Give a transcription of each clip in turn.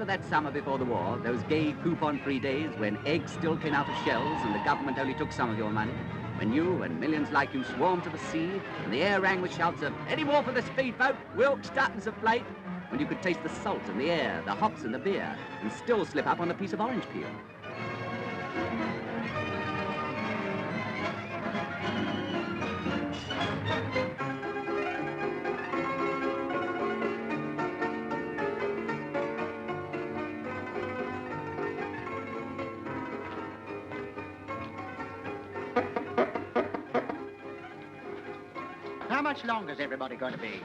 that summer before the war, those gay coupon-free days when eggs still came out of shells and the government only took some of your money? When you and millions like you swarmed to the sea and the air rang with shouts of, "Any more for the speedboat? Wilkes, tuppence a plate?" When you could taste the salt in the air, the hops in the beer, and still slip up on a piece of orange peel. How much longer is everybody going to be?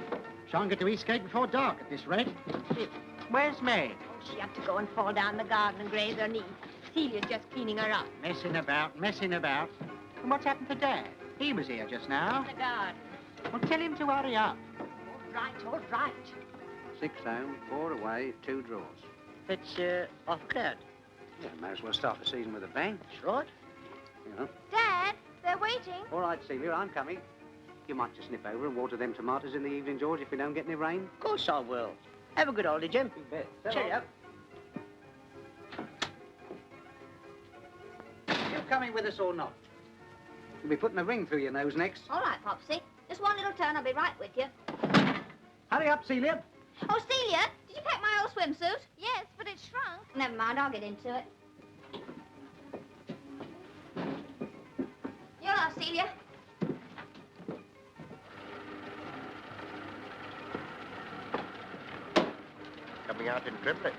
Shan't get to Eastgate before dark at this rate. Where's Meg? Oh, she had to go and fall down the garden and graze her knee. Celia's just cleaning her up. Messing about, messing about. And what's happened to Dad? He was here just now. In the garden. Well, tell him to hurry up. All right. 6 home, 4 away, 2 draws. It's off cleared. Yeah, might as well start the season with a bang. That's right. You know. Dad, they're waiting. All right, Celia, I'm coming. You might just nip over and water them tomatoes in the evening, George, if we don't get any rain. Of course I will. Have a good holiday, Jim. You bet. Cheerio. You coming with us or not? You'll be putting a ring through your nose next. All right, Popsy. Just one little turn, I'll be right with you. Hurry up, Celia. Oh, Celia, did you pack my old swimsuit? Yes, but it's shrunk. Never mind, I'll get into it. You're off, Celia. Coming out in triplets.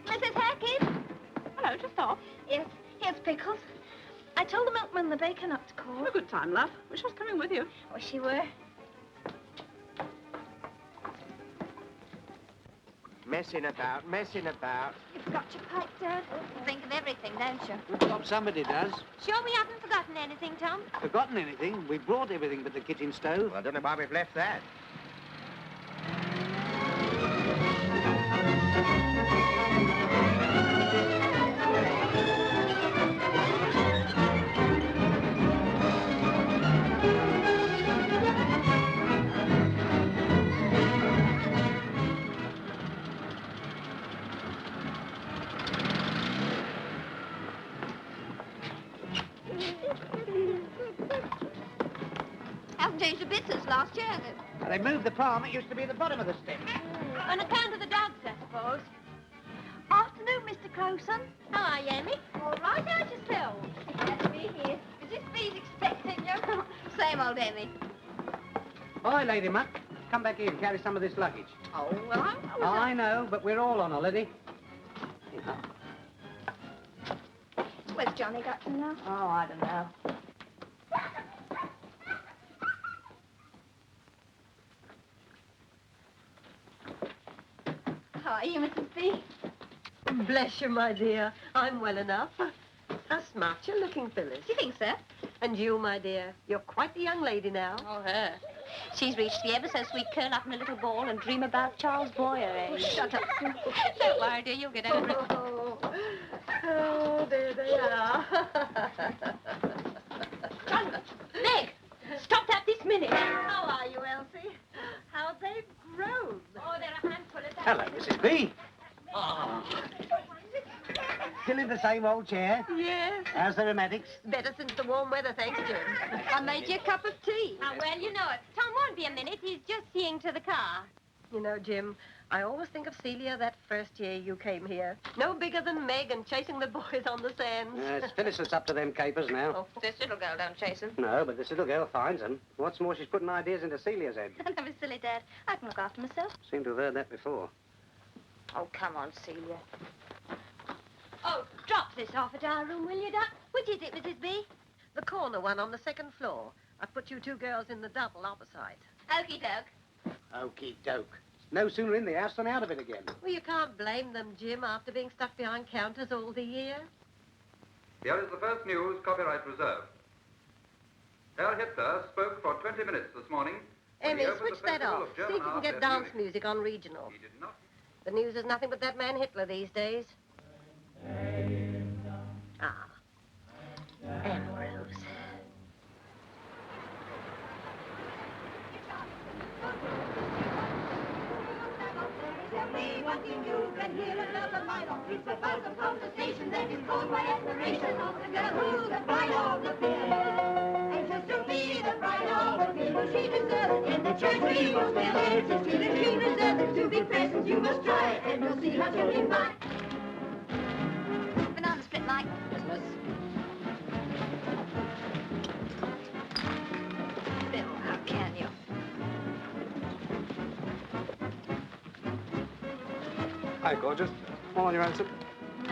Mrs. Hackett? Hello, just off. Yes, here's Pickles. I told the milkman and the baker not to call. Have a good time, love. Wish I was coming with you. Wish you were. Messing about, messing about. You've got your pipe, Dad. Think of everything, don't you? Good job somebody does. Sure we haven't forgotten anything, Tom? Forgotten anything? We brought everything but the kitchen stove. Well, I don't know why we've left that. Hasn't changed a bit since last year, has it? They moved the palm. It used to be at the bottom of the step. On account of the dogs, I suppose. Afternoon, Mr. Crowson. How are you, Emmy? All right, how's yourself? Glad to be here. Is this Bee's expecting you? Same old Emmy. Oi, Lady Muck. Come back here and carry some of this luggage. Oh, well, I know, but we're all on holiday. Where's Johnny got to now? Oh, I don't know. How are you, Mrs. B? Bless you, my dear. I'm well enough. How smart you're looking, Phyllis. Do you think so? And you, my dear, you're quite the young lady now. Oh, her. She's reached the ever-so-sweet curl-up in a little ball and dream about Charles Boyer age. Oh, shut up. Don't worry, dear, you'll get over it. Oh, there they are. John, Meg, stop that this minute. How are you, Elsie? How they've grown. Oh, they're a handful of that. Hello, Mrs. B. Still in the same old chair? Yes. How's the rheumatics? Better since the warm weather, thanks, Jim. I made you a cup of tea. Oh, well, you know it. Tom won't be a minute. He's just seeing to the car. You know, Jim, I always think of Celia that first year you came here. No bigger than Meg and chasing the boys on the sands. It's Phyllis that's up to them capers now. Oh, this little girl don't chase him. No, but this little girl finds them. What's more, she's putting ideas into Celia's head. Don't be silly, Dad. I can look after myself. Seem to have heard that before. Oh, come on, Celia. Oh, drop this off at our room, will you, Doc? Which is it, Mrs. B? The corner one on the second floor. I've put you 2 girls in the double opposite. Okey doke. Okey doke. No sooner in the house than out of it again. Well, you can't blame them, Jim, after being stuck behind counters all the year. Here is the first news, copyright reserved. Herr Hitler spoke for 20 minutes this morning. when he Emmy, opened switch the that Festival off. of See German if you can Art get at dance Munich. music on regional. He did not. The news is nothing but that man Hitler these days. Ah. Ambrose. talking, you can hear another line on it's a buzz of conversation that is caused by admiration of the girl who's the bride of the pier. Anxious to be the bride of the pier, she deserves it. In the church we will spell it. It's true that she deserves it. To be present, you must try it, and you'll see how she'll be fine. Banana split, Mike. Christmas. Bill, how can you? Hi, gorgeous. All on your own, sir. No.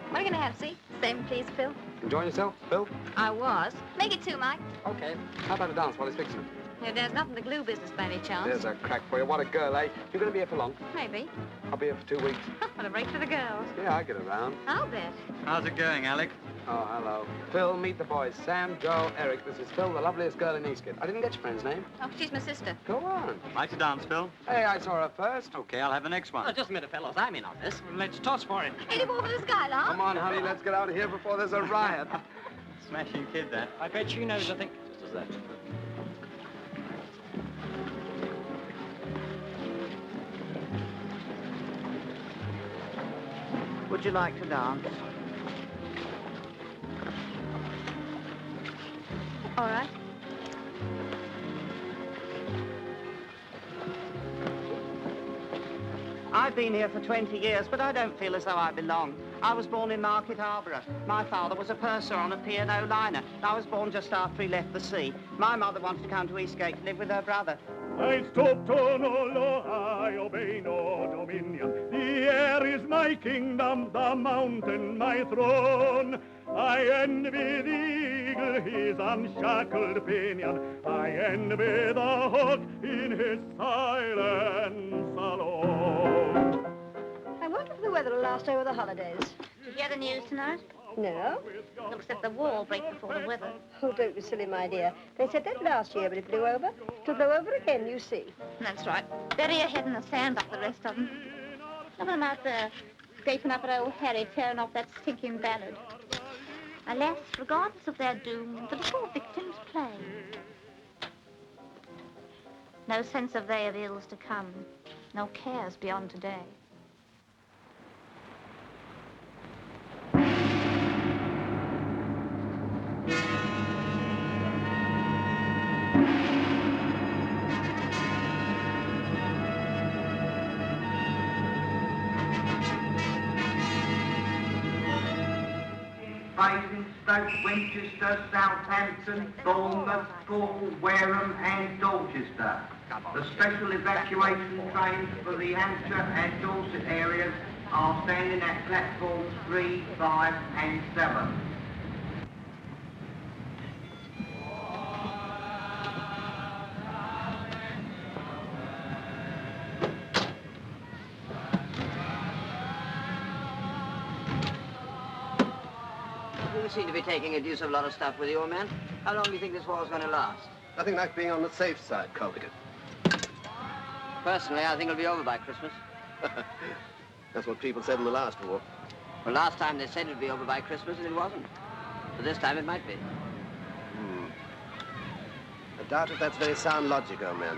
What are you going to have, see? Same, please, Phil. Enjoying yourself, Bill? I was. Make it two, Mike. Okay. How about a dance while he's fixing it? Yeah, there's nothing to glue business by any chance. There's a crack for you. What a girl, eh? You're going to be here for long? Maybe. I'll be here for 2 weeks. What a break for the girls. Yeah, I'll get around. I'll bet. How's it going, Alec? Oh, hello. Phil, meet the boys. Sam, Joe, Eric. This is Phil, the loveliest girl in Eastgate. I didn't get your friend's name. Oh, she's my sister. Go on. Like to dance, Phil? Hey, I saw her first. Okay, I'll have the next one. Oh, just a minute, fellows. I'm in on this. Let's toss for it. Ain't it over the skylark? Come on, honey, let's get out of here before there's a riot. Smashing kid, that. I bet she knows, I think. Just as that. Would you like to dance? All right. I've been here for 20 years, but I don't feel as though I belong. I was born in Market Harborough. My father was a purser on a P&O liner. I was born just after he left the sea. My mother wanted to come to Eastgate to live with her brother. I stooped on all I obey no dominion. The air is my kingdom, the mountain my throne. I envy the eagle his unshackled pinion. I envy the hawk in his silence alone. I wonder if the weather will last over the holidays. Did you hear the news tonight? No? Looks like the wall break before the weather. Oh, don't be silly, my dear. They said that last year, but it blew over. It'll blow over again, you see. That's right. Bury your head in the sand like the rest of them. Look at them out there, scraping up at old Harry, tearing off that stinking ballad. Alas, regardless of their doom, the little victims play. No sense of they of ills to come, no cares beyond today. Basingstoke, Winchester, Southampton, Bournemouth, Cornwall, Wareham and Dorchester. The special evacuation trains for the Hampshire and Dorset areas are standing at platforms 3, 5 and 7. You seem to be taking a deuce of a lot of stuff with you, old man. How long do you think this war's going to last? Nothing like being on the safe side, Colligan. Personally, I think it'll be over by Christmas. That's what people said in the last war. Well, last time they said it'd be over by Christmas, and it wasn't. But this time it might be. I doubt if that's very sound logic, old man.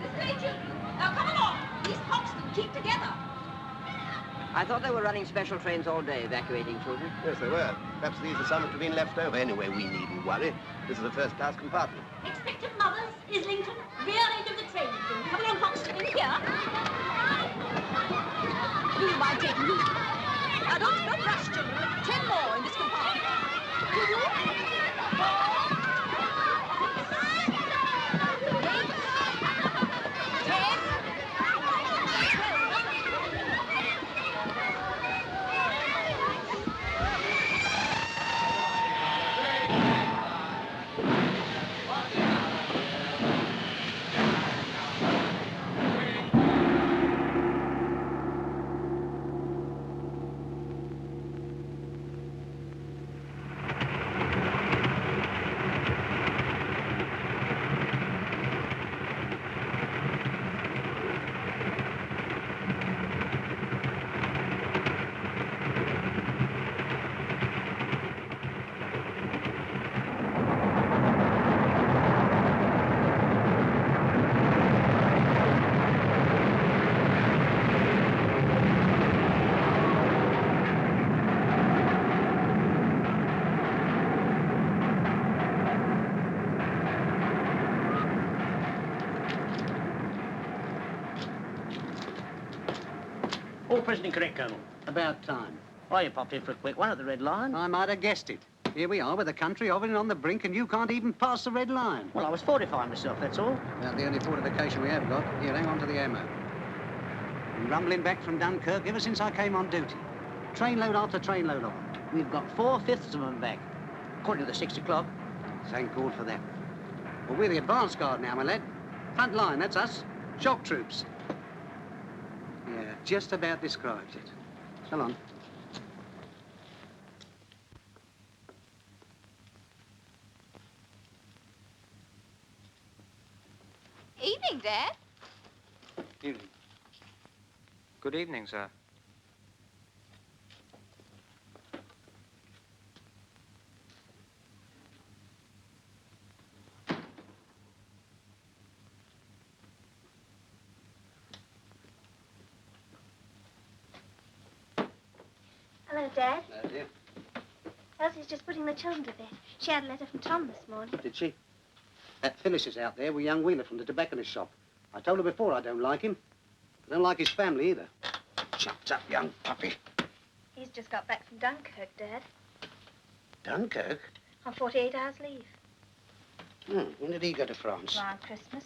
Miss Rachel, now come along. These Hoxton keep together. I thought they were running special trains all day evacuating children. Yes, they were. Perhaps these are some that have been left over. Anyway, we needn't worry. This is a first-class compartment. Expectant mothers, Islington, rear end of the train. Come along, Hoxton, in here. Do you mind taking me? Don't rush, children. 10 more in this compartment. Do you? 10. All present and correct, Colonel. About time. Why, you popped in for a quick one at the Red Lion? I might have guessed it. Here we are with the country of it and on the brink, and you can't even pass the red line. Well, I was fortifying myself, that's all. About the only fortification we have got. Here, hang on to the ammo. Been rumbling back from Dunkirk ever since I came on duty. Trainload after trainload of them. We've got 4/5 of them back, according to the 6 o'clock. Thank God for that. Well, we're the advance guard now, my lad. Front line, that's us. Shock troops. Yeah, just about describes it. So long. Evening, Dad. Evening. Good evening, sir. Hello, Dad. Hello, dear. Elsie's just putting the children to bed. She had a letter from Tom this morning. Did she? That Phyllis is out there with young Wheeler from the tobacconist shop. I told her before I don't like him. I don't like his family either. Chopped up young puppy. He's just got back from Dunkirk, Dad. Dunkirk? On 48 hours leave. When did he go to France? Around Christmas.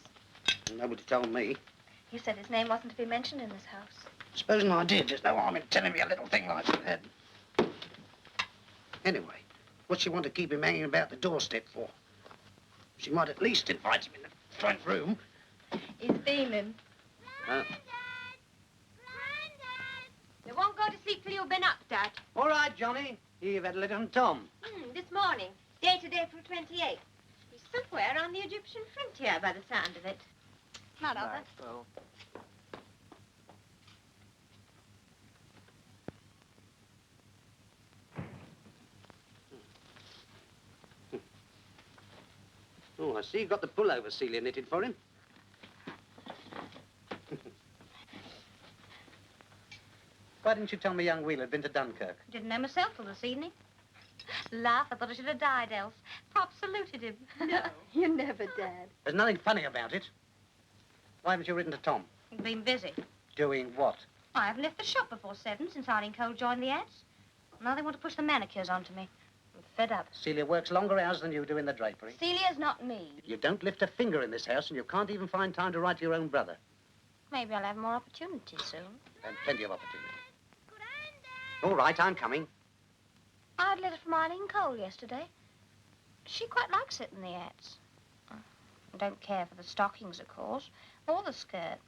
Nobody told me. He said his name wasn't to be mentioned in this house. Supposing I did, there's no harm in telling me a little thing like that. Anyway, what's she want to keep him hanging about the doorstep for? She might at least invite him in the front room. He's beaming. Oh. They won't go to sleep till you've been up, Dad. All right, Johnny. You've had a letter from Tom. This morning, dated April 28th. He's somewhere on the Egyptian frontier by the sound of it. Not of it. Well, Oh, I see you've got the pullover Celia knitted for him. Why didn't you tell me young Wheeler had been to Dunkirk? Didn't know myself till this evening. Laugh, I thought I should have died else. Pop saluted him. No, you never, Dad. There's nothing funny about it. Why haven't you written to Tom? He's been busy. Doing what? I haven't left the shop before 7 since Arlene Cole joined the ads. Now they want to push the manicures onto me. I'm fed up. Celia works longer hours than you do in the drapery. Celia's not me. You don't lift a finger in this house, and you can't even find time to write to your own brother. Maybe I'll have more opportunities soon. And plenty of opportunity. All right, I'm coming. I had a letter from Arlene Cole yesterday. She quite likes it in the ads. I don't care for the stockings, of course, or the skirt.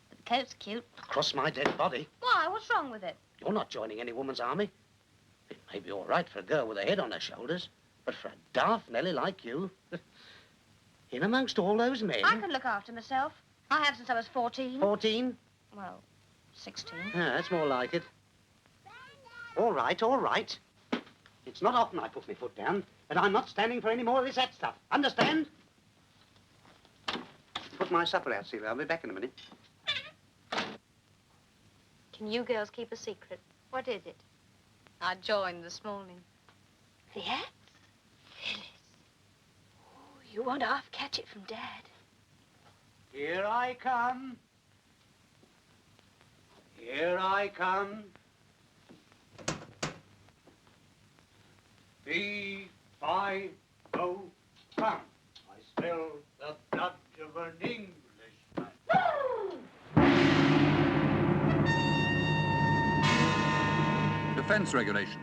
But the coat's cute. Across my dead body. Why? What's wrong with it? You're not joining any woman's army. It may be all right for a girl with a head on her shoulders, but for a daft Nellie like you, in amongst all those men... I can look after myself. I have since I was 14. 14? Well, 16. Yeah, that's more like it. All right, all right. It's not often I put my foot down, and I'm not standing for any more of this hat stuff. Understand? Put my supper out, Celia. I'll be back in a minute. Can you girls keep a secret? What is it? I joined this morning. The ads? Phyllis. Oh, you won't half catch it from Dad. Here I come. Here I come. B-5-O, come. I smell the blood of an Englishman. Defense regulations.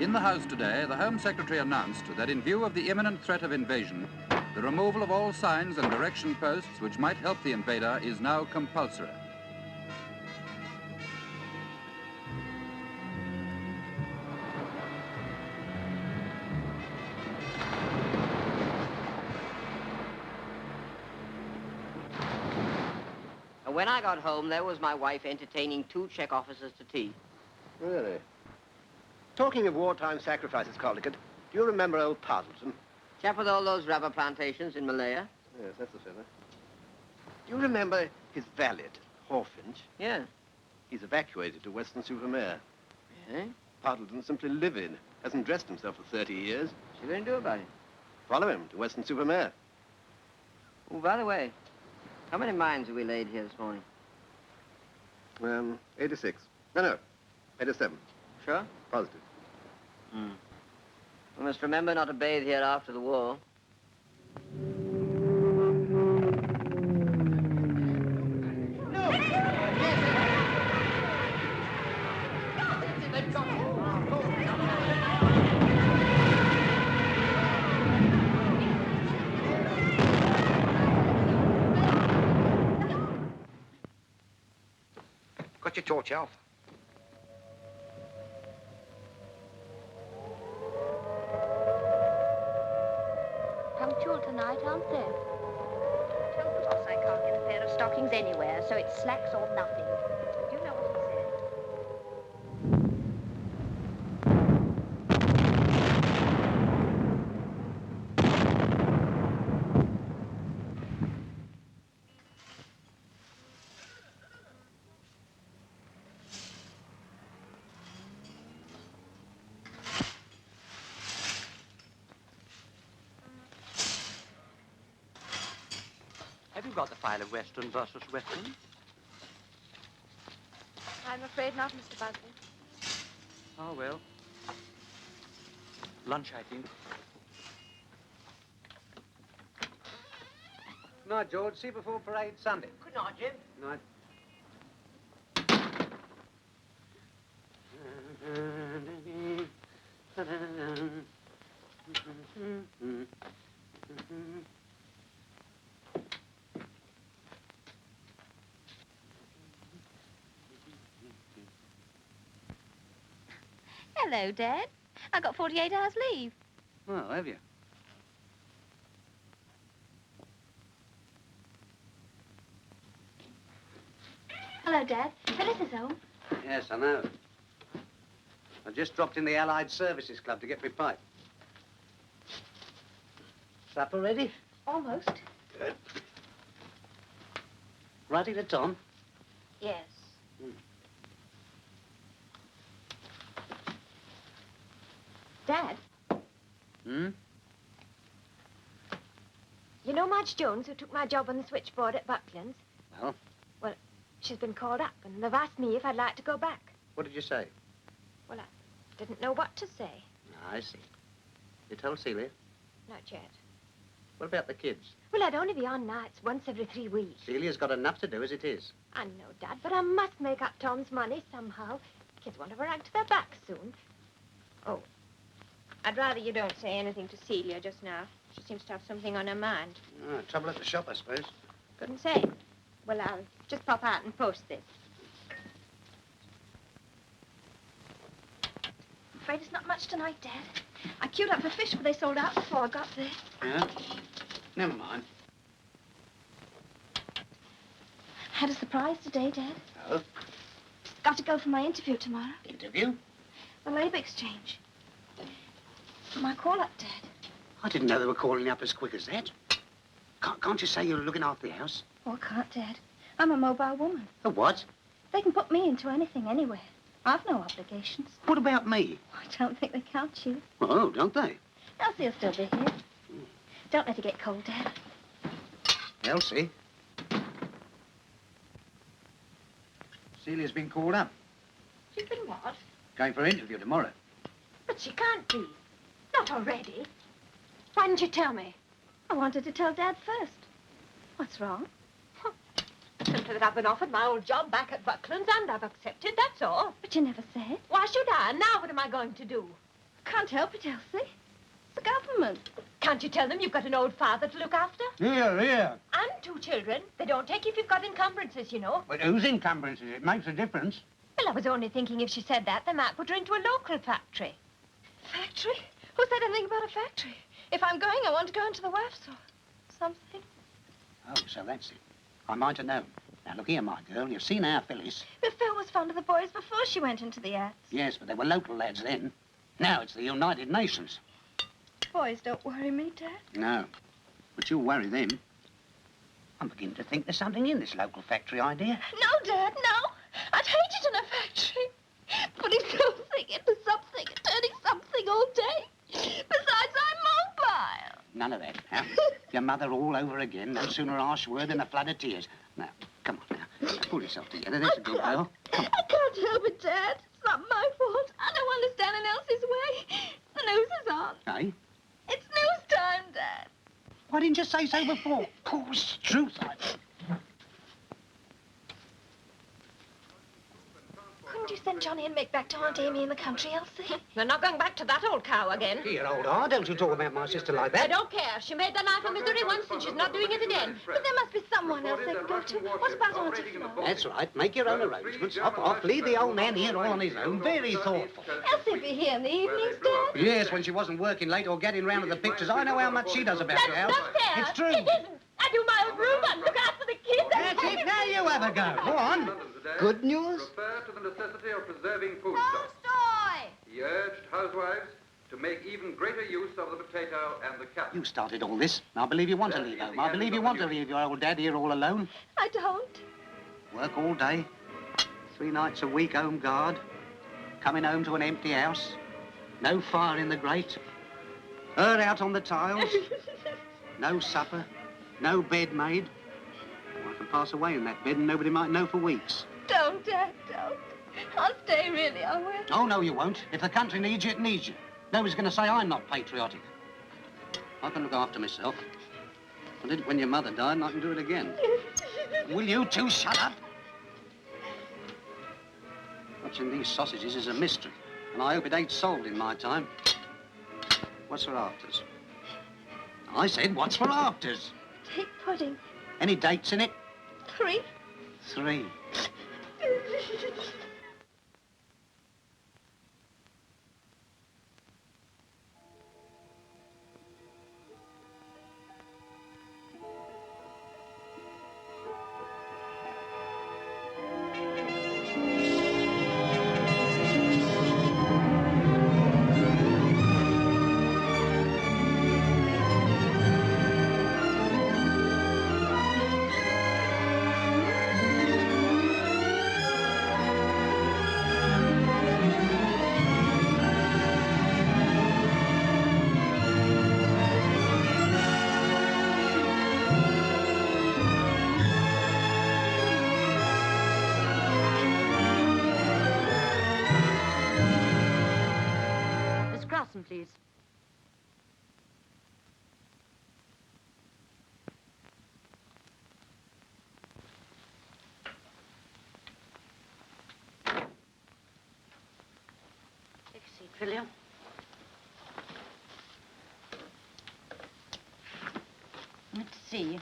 In the House today, the Home Secretary announced that in view of the imminent threat of invasion, the removal of all signs and direction posts which might help the invader is now compulsory. When I got home, there was my wife entertaining 2 Czech officers to tea. Really? Talking of wartime sacrifices, Caldicott, do you remember old Partleton? Chap with all those rubber plantations in Malaya? Yes, that's the fella. Do you remember his valet, Hawfinch? Yeah. He's evacuated to Weston-super-Mare. Yeah? Partleton simply livid. Hasn't dressed himself for 30 years. What's he going to do about it? Follow him to Weston-super-Mare. Oh, by the way, how many mines have we laid here this morning? 86. No, 87. Sure? Positive. We must remember not to bathe here after the war. Got your torch, Alf? Punctual tonight, aren't they? Tell the boss I can't get a pair of stockings anywhere, so it's slacks or nothing. Do you know what he said? Have you got the file of Western versus Western? I'm afraid not, Mr. Busby. Oh, well. Lunch, I think. Night, George. See you before parade Sunday. Good night, Jim. Night. Hello, Dad. I got 48 hours leave. Oh, have you? Hello, Dad. Phyllis is home. Yes, I know. I just dropped in the Allied Services Club to get my pipe. Supper ready? Almost. Good. Righty to Tom? Yes. Dad, Hmm? you know Madge Jones, who took my job on the switchboard at Buckland's? Well? Well, she's been called up, and they've asked me if I'd like to go back. What did you say? Well, I didn't know what to say. I see. You told Celia? Not yet. What about the kids? Well, I'd only be on nights once every 3 weeks. Celia's got enough to do as it is. I know, Dad, but I must make up Tom's money somehow. Kids won't have a rag to their backs soon. Oh, I'd rather you don't say anything to Celia just now. She seems to have something on her mind. Oh, trouble at the shop, I suppose. Couldn't say. Well, I'll just pop out and post this. I'm afraid it's not much tonight, Dad. I queued up for fish, but they sold out before I got there. Yeah? Never mind. Had a surprise today, Dad. Oh? Got to go for my interview tomorrow. Interview? The Labour Exchange. My call-up, Dad. I didn't know they were calling you up as quick as that. Can't you say you're looking after the house? Oh, I can't, Dad. I'm a mobile woman. A what? They can put me into anything, anywhere. I've no obligations. What about me? I don't think they count you. Oh, don't they? Elsie'll still be here. Don't let her get cold, Dad. Elsie? Celia's been called up. She's been what? Going for an interview tomorrow. But she can't be. Not already. Why didn't you tell me? I wanted to tell Dad first. What's wrong? Simply that I've been offered my old job back at Buckland's and I've accepted, that's all. But you never said. Why should I? Now what am I going to do? Can't help it, Elsie. It's the government. Can't you tell them you've got an old father to look after? Here. And 2 children. They don't take if you've got encumbrances, you know. But whose encumbrances? It makes a difference. Well, I was only thinking if she said that, they might put her into a local factory. Factory? Who said anything about a factory? If I'm going, I want to go into the WAFs or something. Oh, so that's it. I might have known. Now, look here, my girl. You've seen our Phyllis. But Phil was fond of the boys before she went into the ads. Yes, but they were local lads then. Now it's the United Nations. Boys don't worry me, Dad. No, but you'll worry them. I'm beginning to think there's something in this local factory idea. No, Dad, no. I'd hate it in a factory. Putting something into something and turning something all day. Besides, I'm mobile. None of that, huh? Your mother all over again. No sooner harsh word than a flood of tears. Now, come on now. Pull yourself together. There's a good girl. Come on. I can't help it, Dad. It's not my fault. I don't want to stand in Elsie's way. The news is on. Hey? It's news time, Dad. Why didn't you say so before? Of course, truth. Couldn't you send Johnny and Mick back to Aunt Amy in the country, Elsie? They're not going back to that old cow again. Here, old heart, don't you talk about my sister like I that. don't care. She made the life of misery once and she's not doing it again. But there must be someone else they can go to. What about Auntie Flo? That's right. Make your own arrangements. Off. Leave the old man here all on his own. Very thoughtful. Elsie be here in the evenings, Dad. Yes, when she wasn't working late or getting round to the pictures. I know how much she does about your house. Not fair. It's true. It isn't. I do my own room and look after the kids. That's it. Now you have a go. Go on. Good news? Refer to the necessity of preserving foodstuffs. Tolstoy! He urged housewives to make even greater use of the potato and the carrot. You started all this. I believe you want to leave home. I believe you want to leave your old dad here all alone. I don't. Work all day. 3 nights a week home guard. Coming home to an empty house. No fire in the grate. Her out on the tiles. No supper. No bed made. I can pass away in that bed and nobody might know for weeks. Don't, Dad, don't. I'll stay, really, I will. Oh, no, you won't. If the country needs you, it needs you. Nobody's going to say I'm not patriotic. I can look after myself. I did it when your mother died, and I can do it again. Will you two shut up? Watching these sausages is a mystery, and I hope it ain't solved in my time. What's for afters? I said, what's for afters? Take pudding. Any dates in it? 3. 3. Please. Take a seat, will you? Let's see.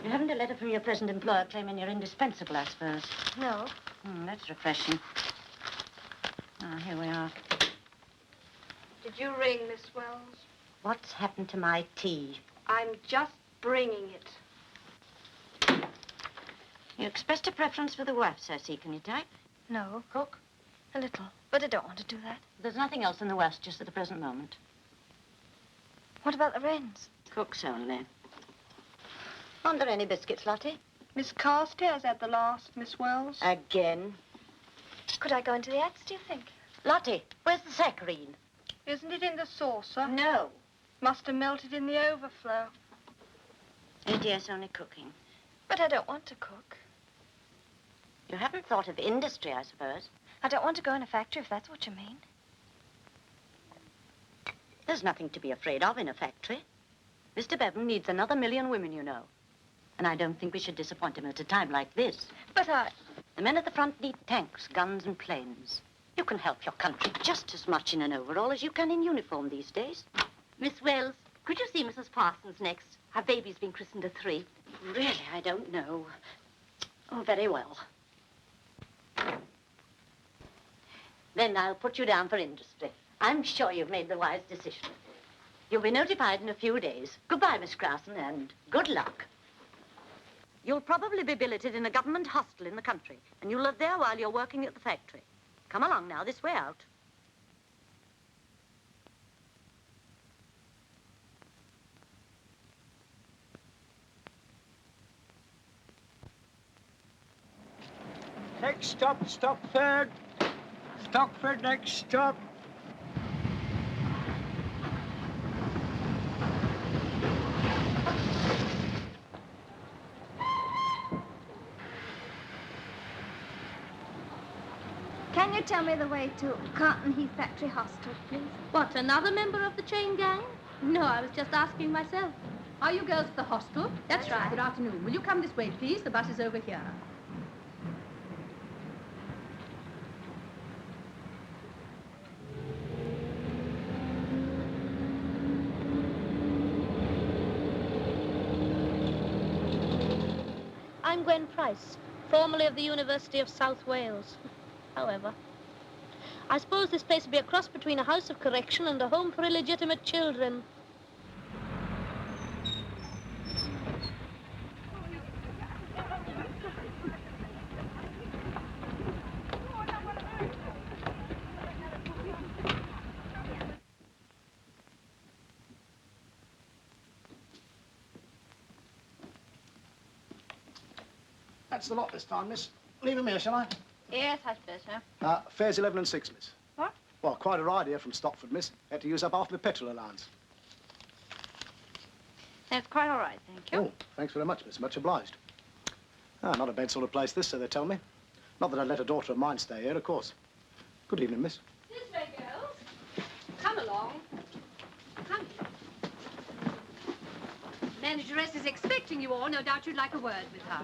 You haven't a letter from your present employer claiming you're indispensable, I suppose. No. That's refreshing. Ah, here we are. Did you ring, Miss Wells? What's happened to my tea? I'm just bringing it. You expressed a preference for the wafts, I see. Can you type? No. Cook? A little. But I don't want to do that. There's nothing else in the west just at the present moment. What about the wrens? Cooks only. Aren't there any biscuits, Lottie? Miss Carstairs had the last, Miss Wells. Again? Could I go into the axe, do you think? Lottie, where's the saccharine? Isn't it in the saucer? No. Must have melted in the overflow. ATS only cooking. But I don't want to cook. You haven't thought of industry, I suppose. I don't want to go in a factory, if that's what you mean. There's nothing to be afraid of in a factory. Mr. Bevan needs another 1 million women, you know. And I don't think we should disappoint him at a time like this. But The men at the front need tanks, guns, and planes. You can help your country just as much in an overall as you can in uniform these days. Miss Wells, could you see Mrs. Parsons next? Her baby's been christened at 3. Really, I don't know. Oh, very well. Then I'll put you down for industry. I'm sure you've made the wise decision. You'll be notified in a few days. Goodbye, Miss Crowson, and good luck. You'll probably be billeted in a government hostel in the country, and you'll live there while you're working at the factory. Come along now, this way out. Next stop, Stockford. Stockford, next stop. Can you tell me the way to Carlton Heath Factory Hostel, please? What, another member of the chain gang? No, I was just asking myself. Are you girls at the hostel? That's right. Good afternoon. Will you come this way, please? The bus is over here. I'm Gwen Price, formerly of the University of South Wales. However, I suppose this place would be a cross between a house of correction and a home for illegitimate children. That's the lot this time, miss. Leave 'em here, shall I? Yes, I suppose so. Fares 11 and 6, miss. What? Well, quite a ride here from Stockford, miss. Had to use up half my petrol allowance. That's quite all right, thank you. Oh, thanks very much, miss. Much obliged. Not a bad sort of place, this, so they tell me. Not that I'd let a daughter of mine stay here, of course. Good evening, miss. This way, girls. Come along. Come. Manageress is expecting you all. No doubt you'd like a word with her.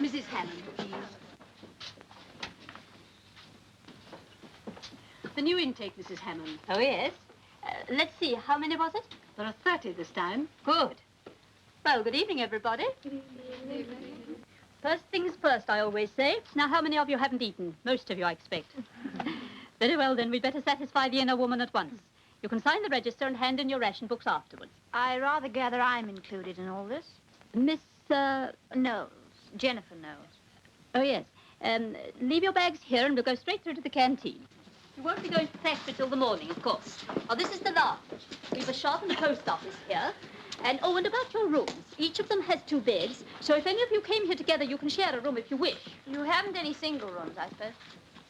Mrs. Hammond, please. The new intake, Mrs. Hammond. Oh, yes? Let's see, how many was it? There are 30 this time. Good. Well, good evening, everybody. First things first, I always say. Now, how many of you haven't eaten? Most of you, I expect. Very well, then, we'd better satisfy the inner woman at once. You can sign the register and hand in your ration books afterwards. I rather gather I'm included in all this. Miss, Knowles. Jennifer Knowles. Oh, yes. Leave your bags here and we'll go straight through to the canteen. You won't be going to the factory till the morning, of course. Now, this is the lounge. We've a shop and a post office here. And, oh, and about your rooms. Each of them has 2 beds, so if any of you came here together, you can share a room if you wish. You haven't any single rooms, I suppose?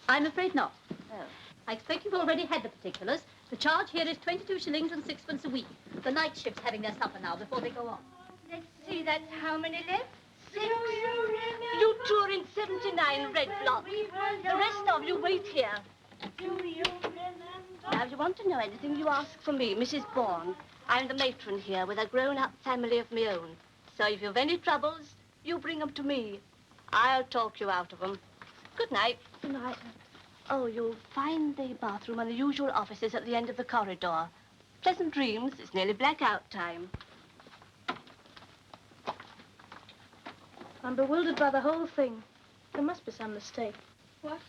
I'm afraid not. Oh. I expect you've already had the particulars. The charge here is 22 shillings and 6pence a week. The night shift's having their supper now before they go on. Let's see, that's how many left? 6. You 2 are in 79 red blocks. The rest of you wait here. Now, if you want to know anything, you ask for me, Mrs. Bourne. I'm the matron here with a grown-up family of my own. So if you've any troubles, you bring them to me. I'll talk you out of them. Good night. Good night. Oh, you'll find the bathroom and the usual offices at the end of the corridor. Pleasant dreams. It's nearly blackout time. I'm bewildered by the whole thing. There must be some mistake. What?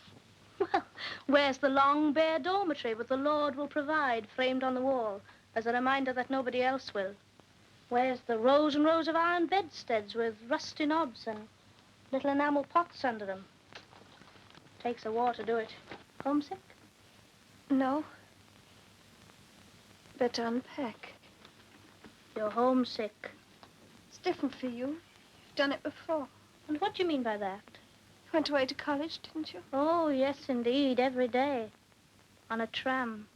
Well, where's the long, bare dormitory with the Lord will provide framed on the wall as a reminder that nobody else will? Where's the rows and rows of iron bedsteads with rusty knobs and little enamel pots under them? Takes a war to do it. Homesick? No. Better unpack. You're homesick. It's different for you. You've done it before. And what do you mean by that? You went away to college, didn't you? Oh, yes, indeed, every day. On a tram.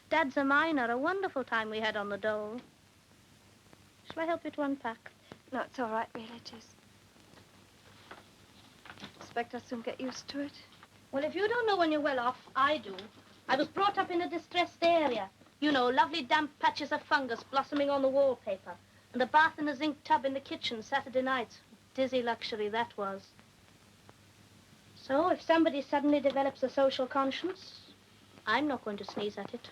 Dad's a miner, a wonderful time we had on the dole. Shall I help you to unpack? No, it's all right, really, it is. Expect I'll soon get used to it. Well, if you don't know when you're well off, I do. I was brought up in a distressed area. You know, lovely damp patches of fungus blossoming on the wallpaper. And a bath in a zinc tub in the kitchen Saturday nights. Dizzy luxury that was. So, if somebody suddenly develops a social conscience, I'm not going to sneeze at it.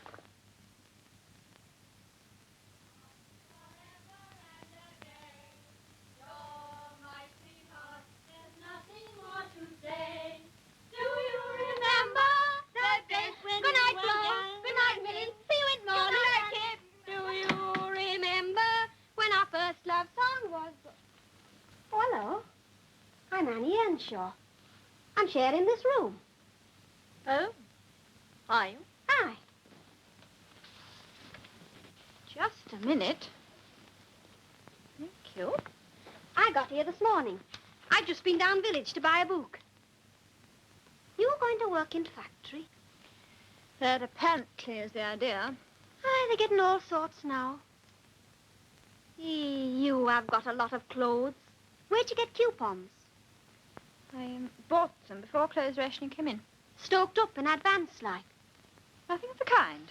I'm Annie Earnshaw. I'm sharing this room. Oh? Are you? Aye. Just a minute. Thank you. I got here this morning. I've just been down village to buy a book. You going to work in factory? That apparently is the idea. Aye, they're getting all sorts now. You have got a lot of clothes. Where'd you get coupons? I bought them before clothes rationing came in. Stoked up in advance, like. Nothing of the kind.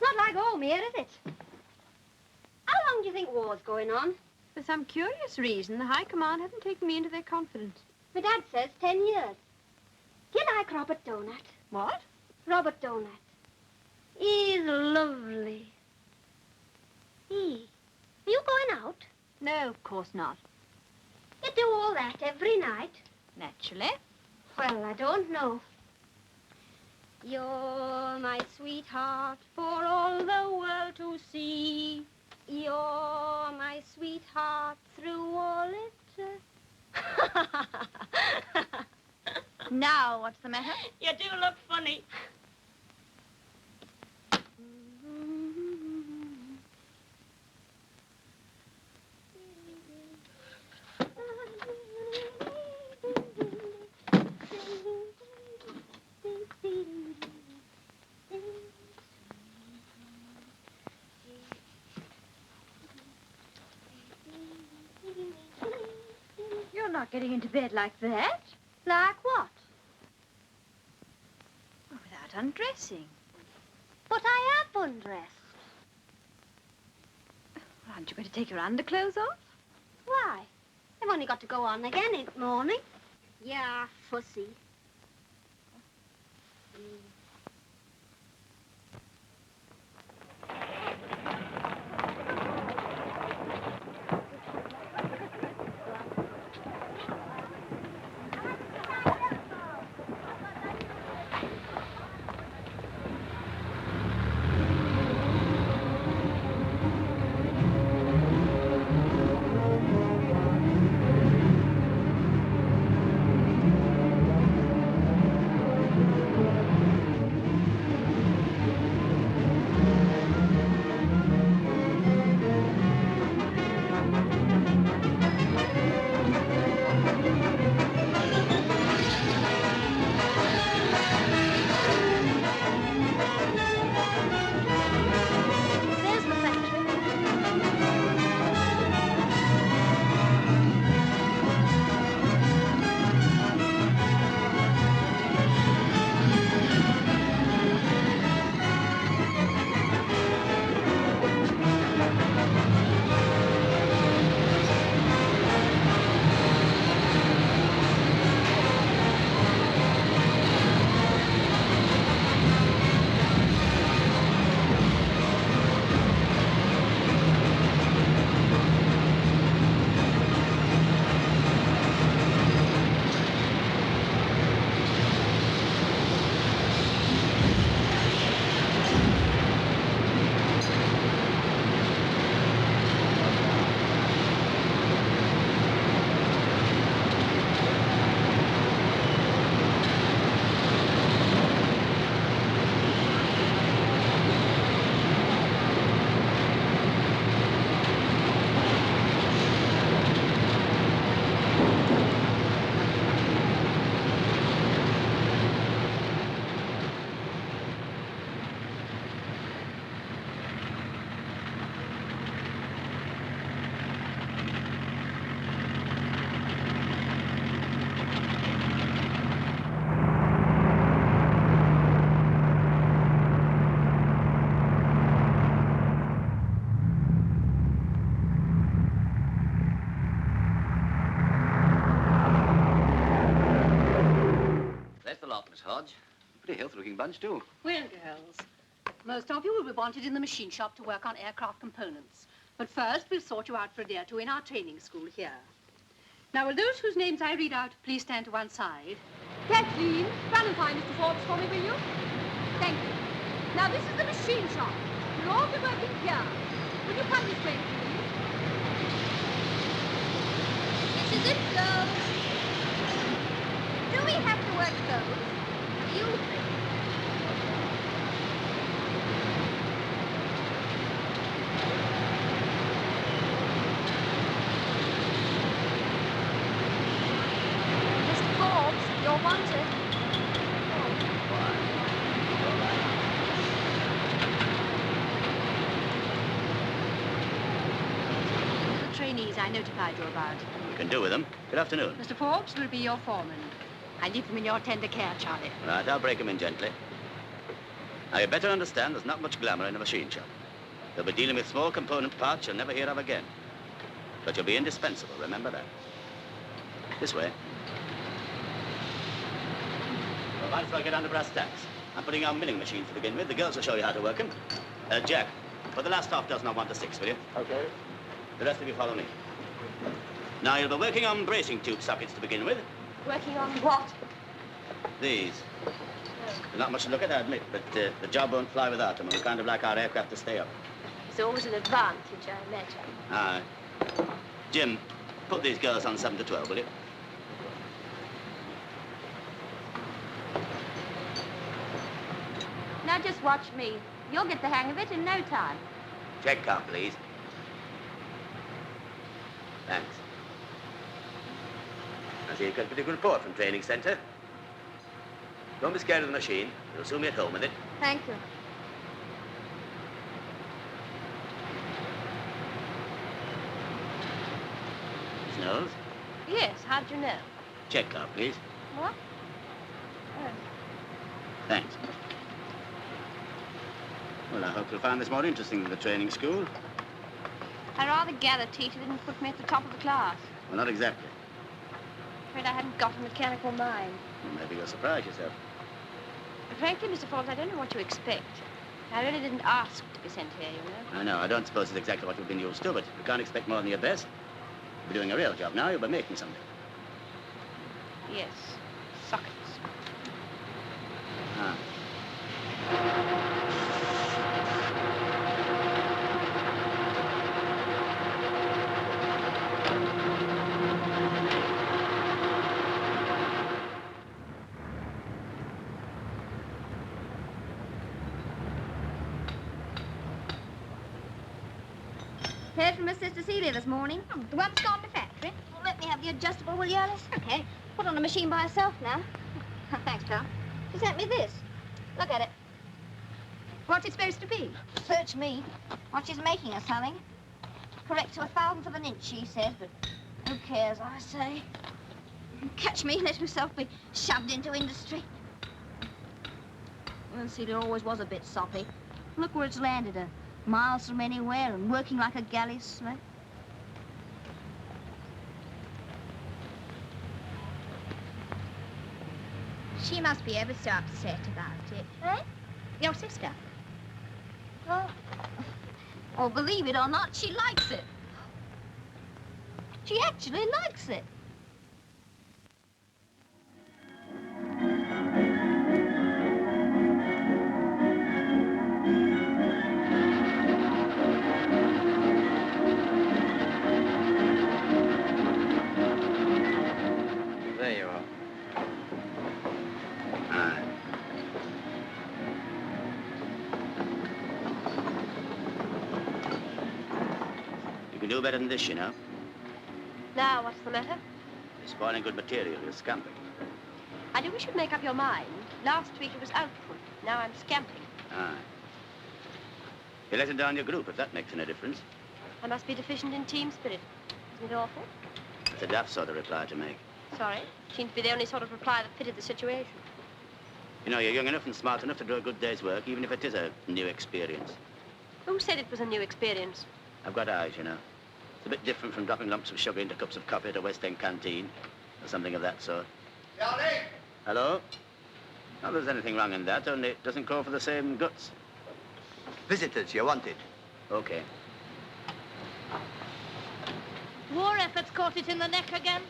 Not like home here, is it? How long do you think war's going on? For some curious reason, the High Command haven't taken me into their confidence. My dad says 10 years. Do you like Robert Donut? What? Robert Donut. He's lovely. Are you going out? No, of course not. You do all that every night? Naturally. Well, I don't know. You're my sweetheart for all the world to see. You're my sweetheart through all it... Now, what's the matter? You do look funny. You're not getting into bed like that. Like what? Without undressing. But I have undressed. Aren't you going to take your underclothes off? Why? They've only got to go on again in the morning. Yeah, fussy. Hodge. Pretty healthy-looking bunch, too. Well, girls, most of you will be wanted in the machine shop to work on aircraft components. But first, we'll sort you out for a day or two in our training school here. Now, will those whose names I read out please stand to one side? Kathleen, run and find Mr. Forbes for me, will you? Thank you. Now, this is the machine shop. You'll all be working here. Will you come this way, please? This is it, girls. Do we have to work those? You think? Mr. Forbes, you're wanted. The trainees I notified you about. We can do with them. Good afternoon. Mr. Forbes will be your foreman. I leave them in your tender care, Charlie. Right, I'll break them in gently. Now, you better understand there's not much glamour in a machine shop. You'll be dealing with small component parts you'll never hear of again. But you'll be indispensable, remember that. This way. Well, might as well get down to brass tacks. I'm putting on milling machines to begin with. The girls will show you how to work them. Jack, put the last half dozen on 1 to 6, will you? Okay. The rest of you follow me. Now, you'll be working on bracing tube sockets to begin with. Working on what? These. They're not much to look at, I admit, but the job won't fly without them, and we kind of like our aircraft to stay up. It's always an advantage, I imagine. Aye. Jim, put these girls on 7 to 12, will you? Now just watch me. You'll get the hang of it in no time. Check car, please. Thanks. I see you've got a pretty good report from training centre. Don't be scared of the machine. You'll soon be at home with it. Thank you. Miss Knowles, Yes, how'd you know? check car, please. What? Oh. Thanks. Well, I hope you'll find this more interesting than the training school. I rather gather teacher didn't put me at the top of the class. Well, not exactly. Afraid I hadn't got a mechanical mind. Well, maybe you'll surprise yourself. But frankly, Mr. Forbes, I don't know what you expect. I really didn't ask to be sent here, you know. I know, I don't suppose it's exactly what you've been used to, but you can't expect more than your best. You'll be doing a real job now, you'll be making something. Yes, sockets. Ah. Heard from my sister Celia this morning. Oh, the one's gone to factory. Well, let me have the adjustable, will you, Alice? Okay. Put on the machine by herself now. Thanks, Tom. She sent me this. Look at it. What's it supposed to be? Search me. What she's making or something. Correct to 1/1000th of an inch, she says, but who cares, I say. Catch me, let herself be shoved into industry. Well, Celia always was a bit soppy. Look where it's landed her. Miles from anywhere and working like a galley slave. She must be ever so upset about it. Eh? Your sister? Oh. Oh, believe it or not, she likes it. She actually likes it. There you are. Aye. You can do better than this, you know. Now, what's the matter? You're spoiling good material, you're scamping. I do wish you'd make up your mind. Last week it was output. Now I'm scamping. Aye. You're letting down your group, if that makes any difference. I must be deficient in team spirit. Isn't it awful? That's a daft sort of reply to make. Sorry. Seemed to be the only sort of reply that fitted the situation. You know, you're young enough and smart enough to do a good day's work, even if it is a new experience. Who said it was a new experience? I've got eyes, you know. It's a bit different from dropping lumps of sugar into cups of coffee at a West End canteen, or something of that sort. Johnny! Hello? Not that there's anything wrong in that, only it doesn't call for the same guts. Visitors, you wanted. Okay. War efforts caught it in the neck again.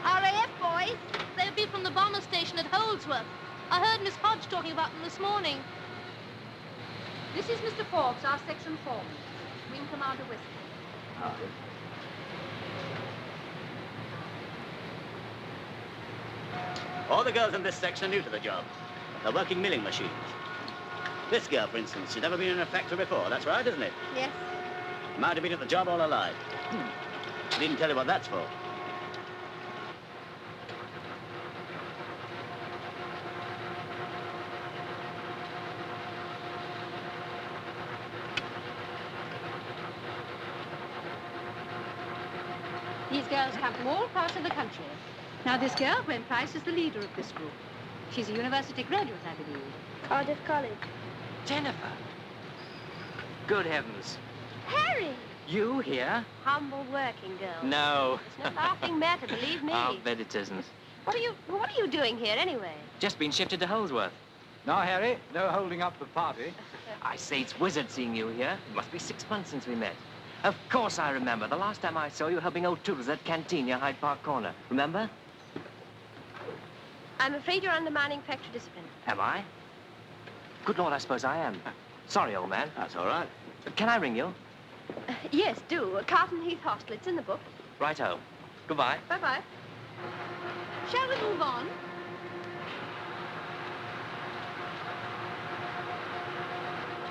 RAF boys. They'll be from the bomber station at Holdsworth. I heard Miss Hodge talking about them this morning. This is Mr. Forbes, our section foreman. Wing Commander Westwood. All the girls in this section are new to the job. They're working milling machines. This girl, for instance, she's never been in a factory before. That's right, isn't it? Yes. Might have been at the job all her life. Didn't tell you what that's for. These girls come from all parts of the country. Now, this girl, Gwen Price, is the leader of this group. She's a university graduate, I believe. Cardiff College. Jennifer. Good heavens. Harry! You here? Humble working girl. No. It's no laughing matter, believe me. I'll bet it isn't. What are you doing here, anyway? Just been shifted to Holdsworth. Now, Harry, no holding up the party. I say, it's wizard seeing you here. It must be 6 months since we met. Of course I remember. The last time I saw you helping old Toodles at canteen near Hyde Park Corner. Remember? I'm afraid you're undermining factory discipline. Am I? Good Lord, I suppose I am. Sorry, old man. That's all right. Can I ring you? Yes, do. Carlton Heath Hostel. It's in the book. Righto. Goodbye. Bye-bye. Shall we move on?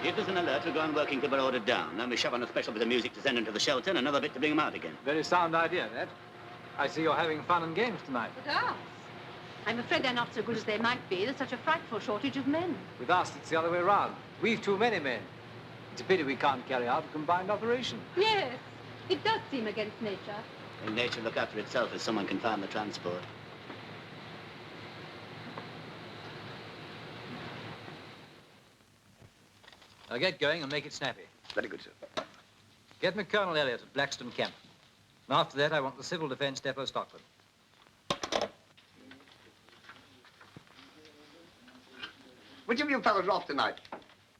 If there's an alert, we'll go on working till we're ordered down. Then we shove on a special bit of music to send them to the shelter and another bit to bring them out again. Very sound idea, that. I see you're having fun and games tonight. With us? I'm afraid they're not so good as they might be. There's such a frightful shortage of men. With us, it's the other way around. We've too many men. It's a pity we can't carry out a combined operation. Yes, it does seem against nature. And nature look after itself if someone can find the transport. Now get going and make it snappy. Very good, sir. Get me Colonel Elliot at Blackstone Camp. And after that, I want the Civil Defence Depot, Stockford. Which of you fellows are off tonight?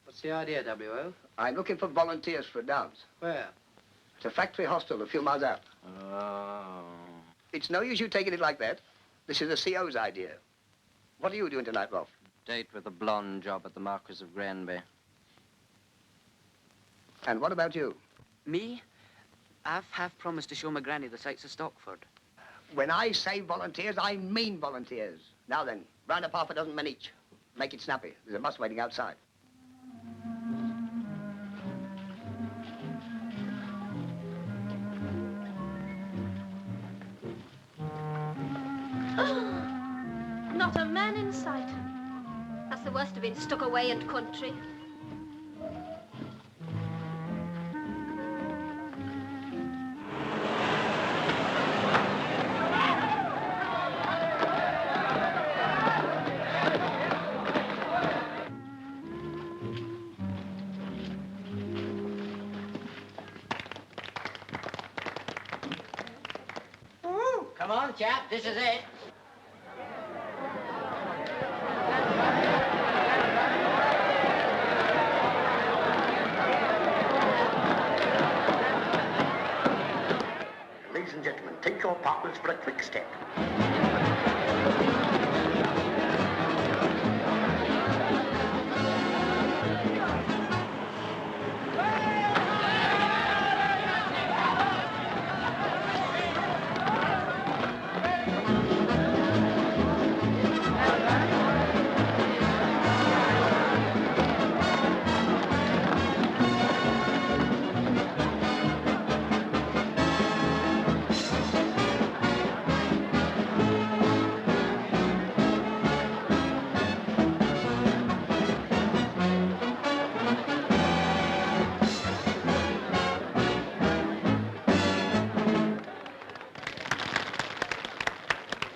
What's the idea, W.O.? I'm looking for volunteers for a dance. Where? It's a factory hostel a few miles out. Oh. It's no use you taking it like that. This is the CO's idea. What are you doing tonight, Rolf? Date with a blonde job at the Marquis of Granby. And what about you? Me? I've half promised to show my granny the sights of Stockford. When I say volunteers, I mean volunteers. Now then, round up half a dozen men each. Make it snappy. There's a bus waiting outside. Not a man in sight. That's the worst of being stuck away in country. Come on, chap, this is it. Ladies and gentlemen, take your partners for a quick step.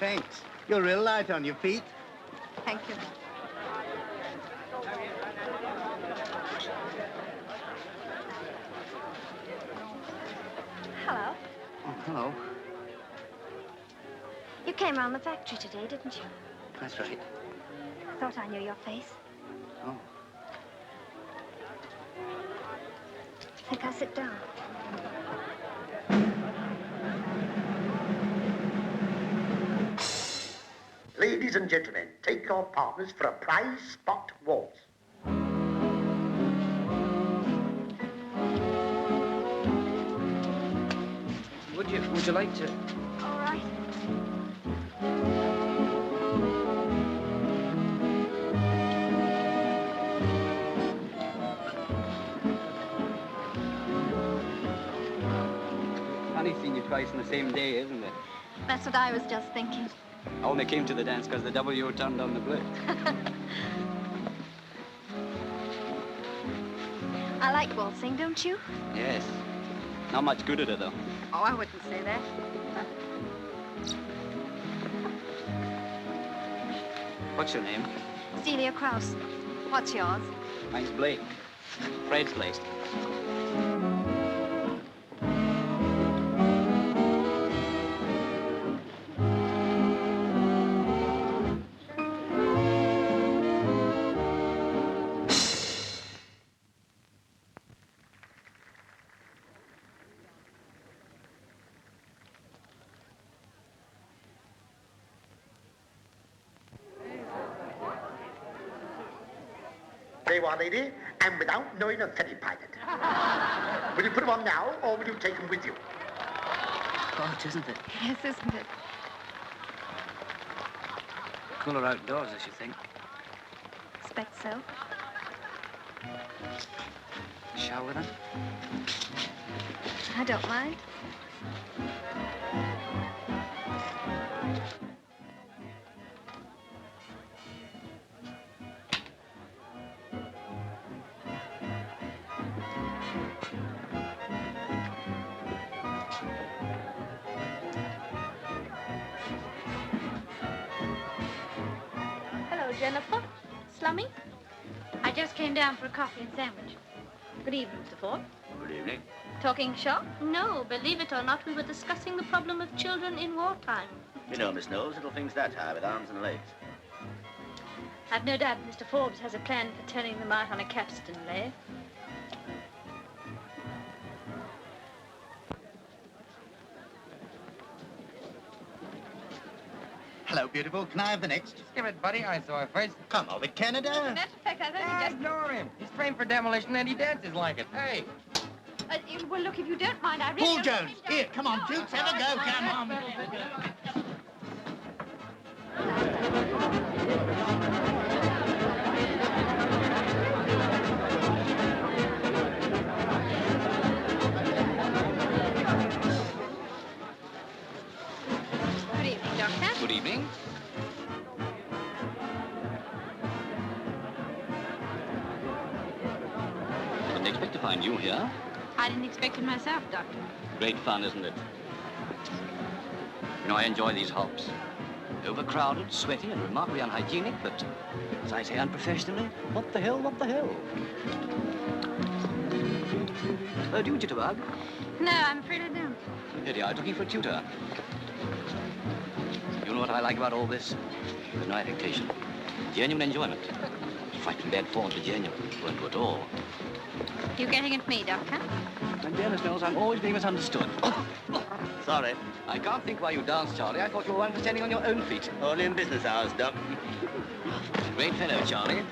Thanks. You're real light on your feet. Thank you. Hello. Oh, hello. You came round the factory today, didn't you? That's right. Thought I knew your face. Oh. Think I'll sit down. Ladies and gentlemen, take your partners for a prize spot waltz. Would you like to? All right. Funny seeing you twice on the same day, isn't it? That's what I was just thinking. I only came to the dance because the W turned on the blitz. I like waltzing, don't you? Yes. Not much good at it, though. Oh, I wouldn't say that. What's your name? Celia Krause. What's yours? Mine's Blake. Fred's place. They were ready and without knowing a ferry pilot. Will you put them on now, or will you take them with you? Hot, isn't it? Yes, isn't it? Cooler outdoors, I should think. Expect so. Shower then? I don't mind. Jennifer? Slumming? I just came down for a coffee and sandwich. Good evening, Mr. Ford. Good evening. Talking shop? No, believe it or not, we were discussing the problem of children in wartime. You know, Miss Knowles, little things that high with arms and legs. I've no doubt Mr. Forbes has a plan for turning them out on a capstan lathe. Hello, beautiful. Can I have the next? Give it, buddy. I saw it first. Come over, Canada. Matter of fact, I've only just... Ignore him. He's trained for demolition and he dances like it. Hey. Well, look, if you don't mind, I really Paul don't Jones, want to- here, come on, Dukes, have a go, come on. Good evening, Doctor. Good evening. Didn't expect to find you here. I didn't expect it myself, Doctor. Great fun, isn't it? You know, I enjoy these hops. Overcrowded, sweaty, and remarkably unhygienic, but, as I say unprofessionally, what the hell, what the hell? Do you jitterbug? No, I'm afraid I don't. Pity, I was looking for a tutor. You know what I like about all this? There's no affectation. Genuine enjoyment. Frightfully bad form to genuine. Weren't to at all. You getting at me, Doctor? And dear Miss Knowles, I'm always being misunderstood. Sorry. I can't think why you danced, Charlie. I thought you were one for standing on your own feet. Only in business hours, Doc. Great fellow, Charlie.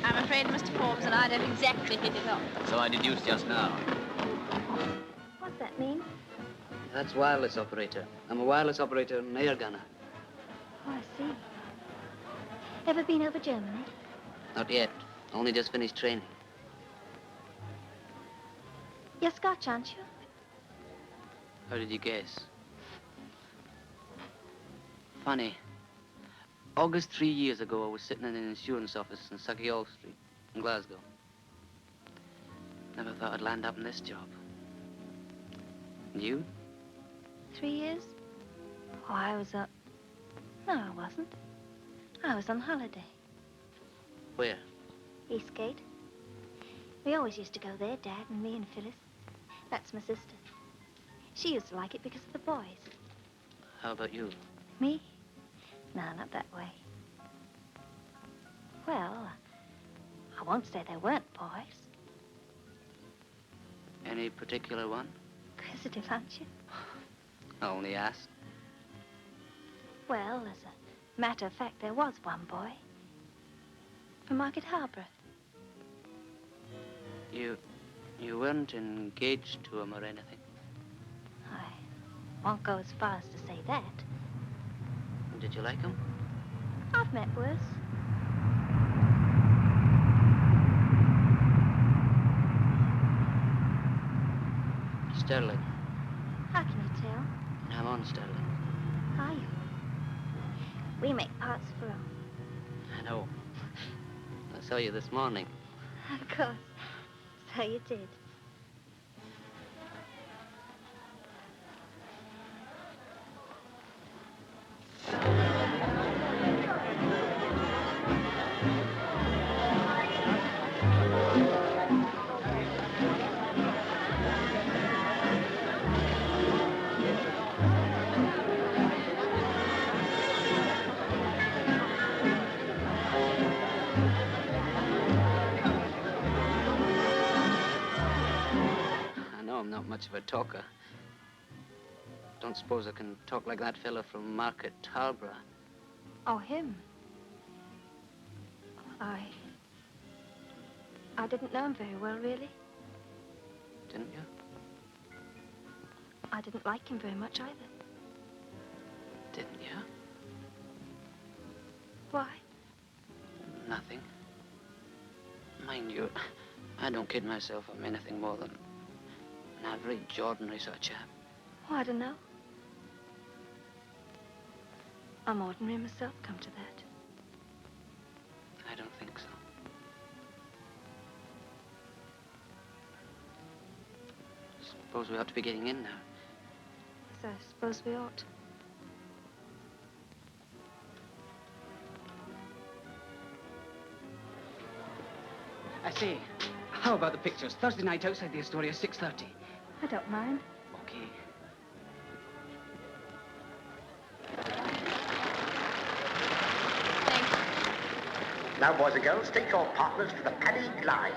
I'm afraid Mr. Forbes and I don't exactly hit it off. So I deduced just now. What's that mean? That's wireless operator. I'm a wireless operator and air gunner. Oh, I see. Ever been over Germany? Not yet. Only just finished training. You're Scotch, aren't you? How did you guess? Funny. August 3 years ago, I was sitting in an insurance office in Sauchiehall Street in Glasgow. Never thought I'd land up in this job. And you? 3 years? Oh, I was up. No, I wasn't. I was on holiday. Where? Eastgate. We always used to go there, Dad and me and Phyllis. That's my sister. She used to like it because of the boys. How about you? Me? No, not that way. Well, I won't say there weren't boys. Any particular one? Inquisitive, aren't you? I only asked. Well, as a matter of fact, there was one boy. From Market Harbour. You weren't engaged to him or anything? I won't go as far as to say that. Did you like him? I've met worse. Sterling. How can you tell? I'm on Sterling. Are you? We make parts for 'em. I know. I saw you this morning. Of course. So you did. much of a talker. Don't suppose I can talk like that fellow from Market Harborough. Oh, him? I didn't know him very well, really. Didn't you? I didn't like him very much either. Didn't you? Why? Nothing. Mind you, I don't kid myself I'm anything more than an average, ordinary sort of chap. Oh, I don't know. I'm ordinary myself, come to that. I don't think so. Suppose we ought to be getting in now. Yes, I suppose we ought. I say, how about the pictures? Thursday night outside the Astoria, 6:30. I don't mind. Okay. Now, boys and girls, take your partners to the Paddy Glide.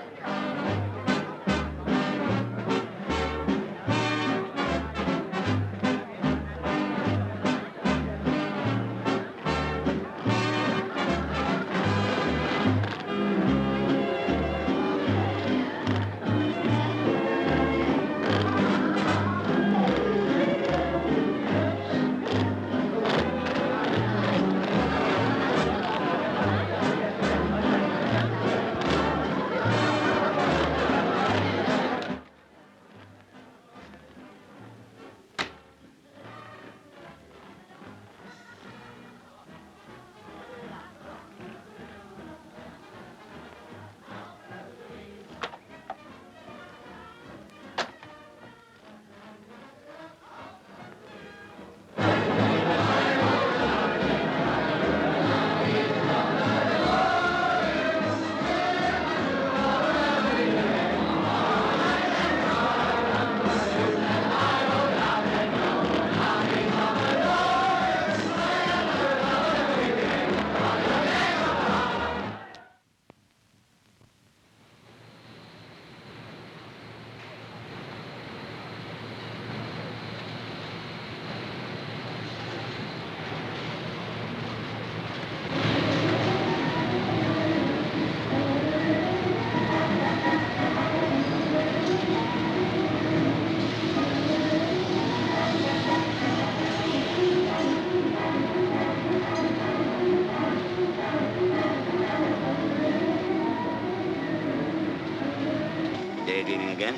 Daydreaming again?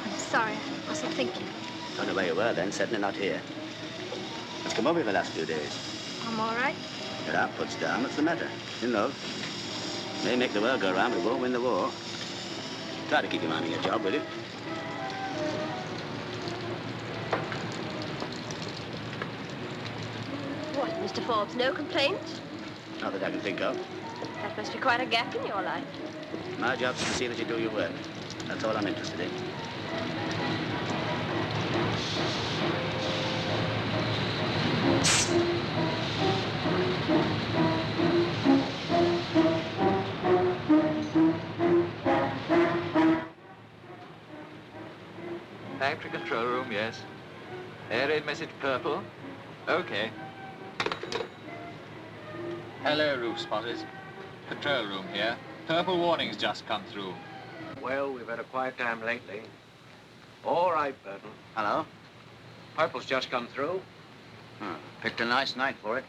I'm sorry, I wasn't thinking. Don't know where you were then, certainly not here. What's come over you the last few days? I'm all right. Your output's down, what's the matter? In love? May make the world go round, but won't win the war. Try to keep your mind on your job, will you? What, Mr. Forbes, no complaints? Not that I can think of. That must be quite a gap in your life. My job's to see that you do your work. That's all I'm interested in. Factory control room, yes. Air raid message purple. Okay. Hello, roof spotters. Control room here. Purple warning's just come through. Well, we've had a quiet time lately. All right, Burton. Hello? Purple's just come through. Oh, picked a nice night for it.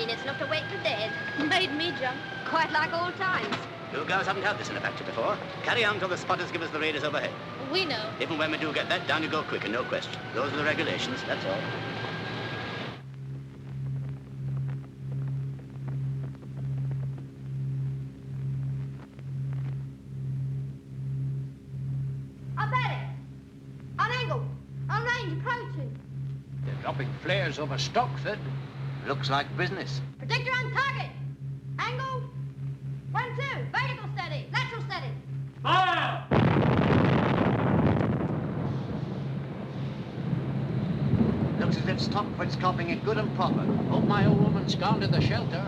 It's not awake for dead. Made me jump. Quite like old times. You girls haven't had this in the factory before. Carry on till the spotters give us the raiders overhead. We know. If and when we do get that, down you go quick and no question. Those are the regulations, that's all. Angle! On range, approaching. They're dropping flares over Stockford. Looks like business. Predictor on target. Angle. 1, 2. Vertical steady. Lateral steady. Fire! Looks as if Stockford's copping it good and proper. Hope my old woman's gone to the shelter.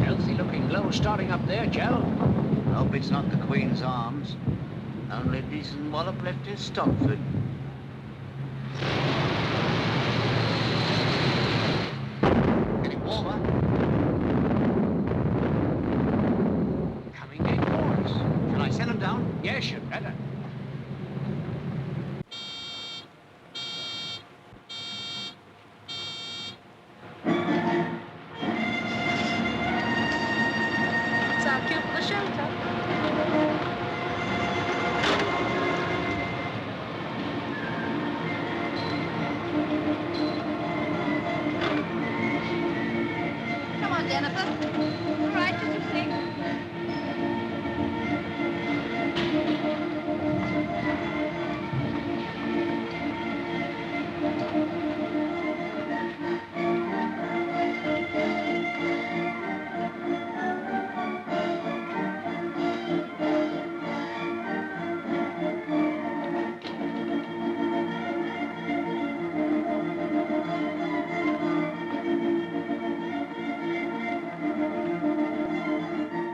Healthy looking glow starting up there, Joe. Hope it's not the Queen's Arms. Only decent wallop left is Stockford. Getting warmer. Coming in towards. Shall I send them down? Yes, you'd better. It's our cue for the shelter. Come on, Jennifer. All right, just you sing.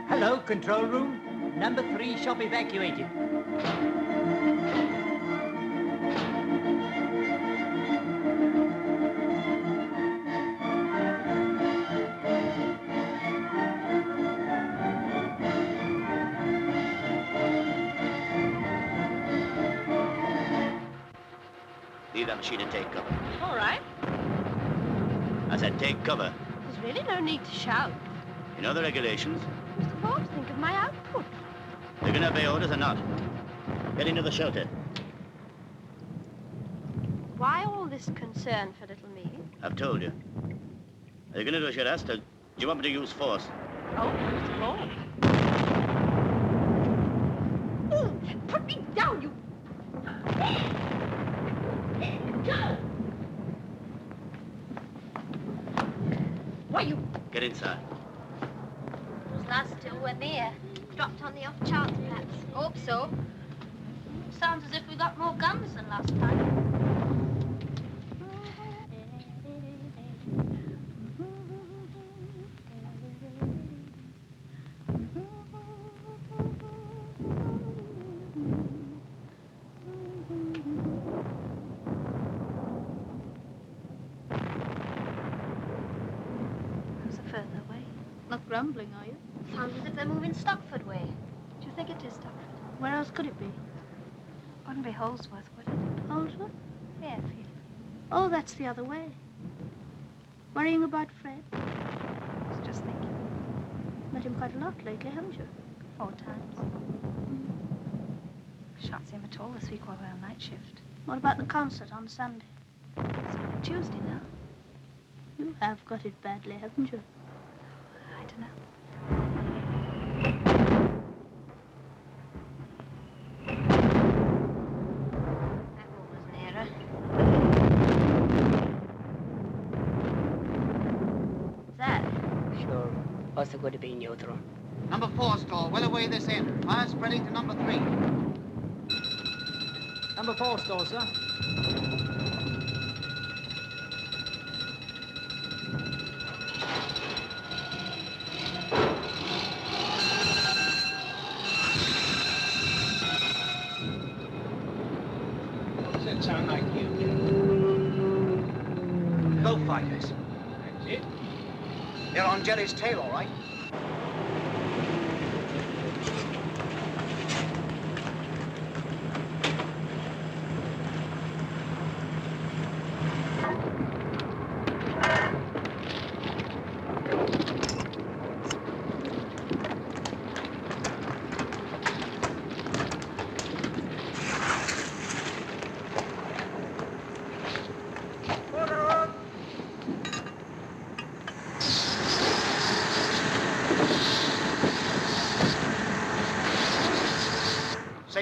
Hello, control room. Number 3 shop evacuated. Leave that machine and take cover. All right. I said take cover. There's really no need to shout. You know the regulations. Mr. Forbes, think of my output. They're going to obey orders or not. Get into the shelter. Why all this concern for little me? I've told you. Are you going to do as you're asked, or do you want me to use force? Oh, Mr. Forbes. Put me down, you... Go! Why, you... Get inside. Those last two were near. Dropped on the off chance, perhaps. Hope so. Sounds as if we got more guns than last time. How's it further away? Not grumbling, are you? Sounds as if they're moving Stockford way. Do you think it is Stockford? Where else could it be? Wouldn't be Holsworth, would it? Holdsworth? Fairfield. Oh, that's the other way. Worrying about Fred? I was just thinking. Met him quite a lot lately, haven't you? 4 times. Shan't see him at all this week while we're on night shift. What about the concert on Sunday? It's only Tuesday now. You have got it badly, haven't you? I don't know. That one was nearer. What's that? Sure. What's the good of being neutral? Number 4 stall, well away this end. Fire spreading to number 3. Number 4 store, sir. Does that sound like you? Go fighters. That's it. They're on Jelly's tail, all right.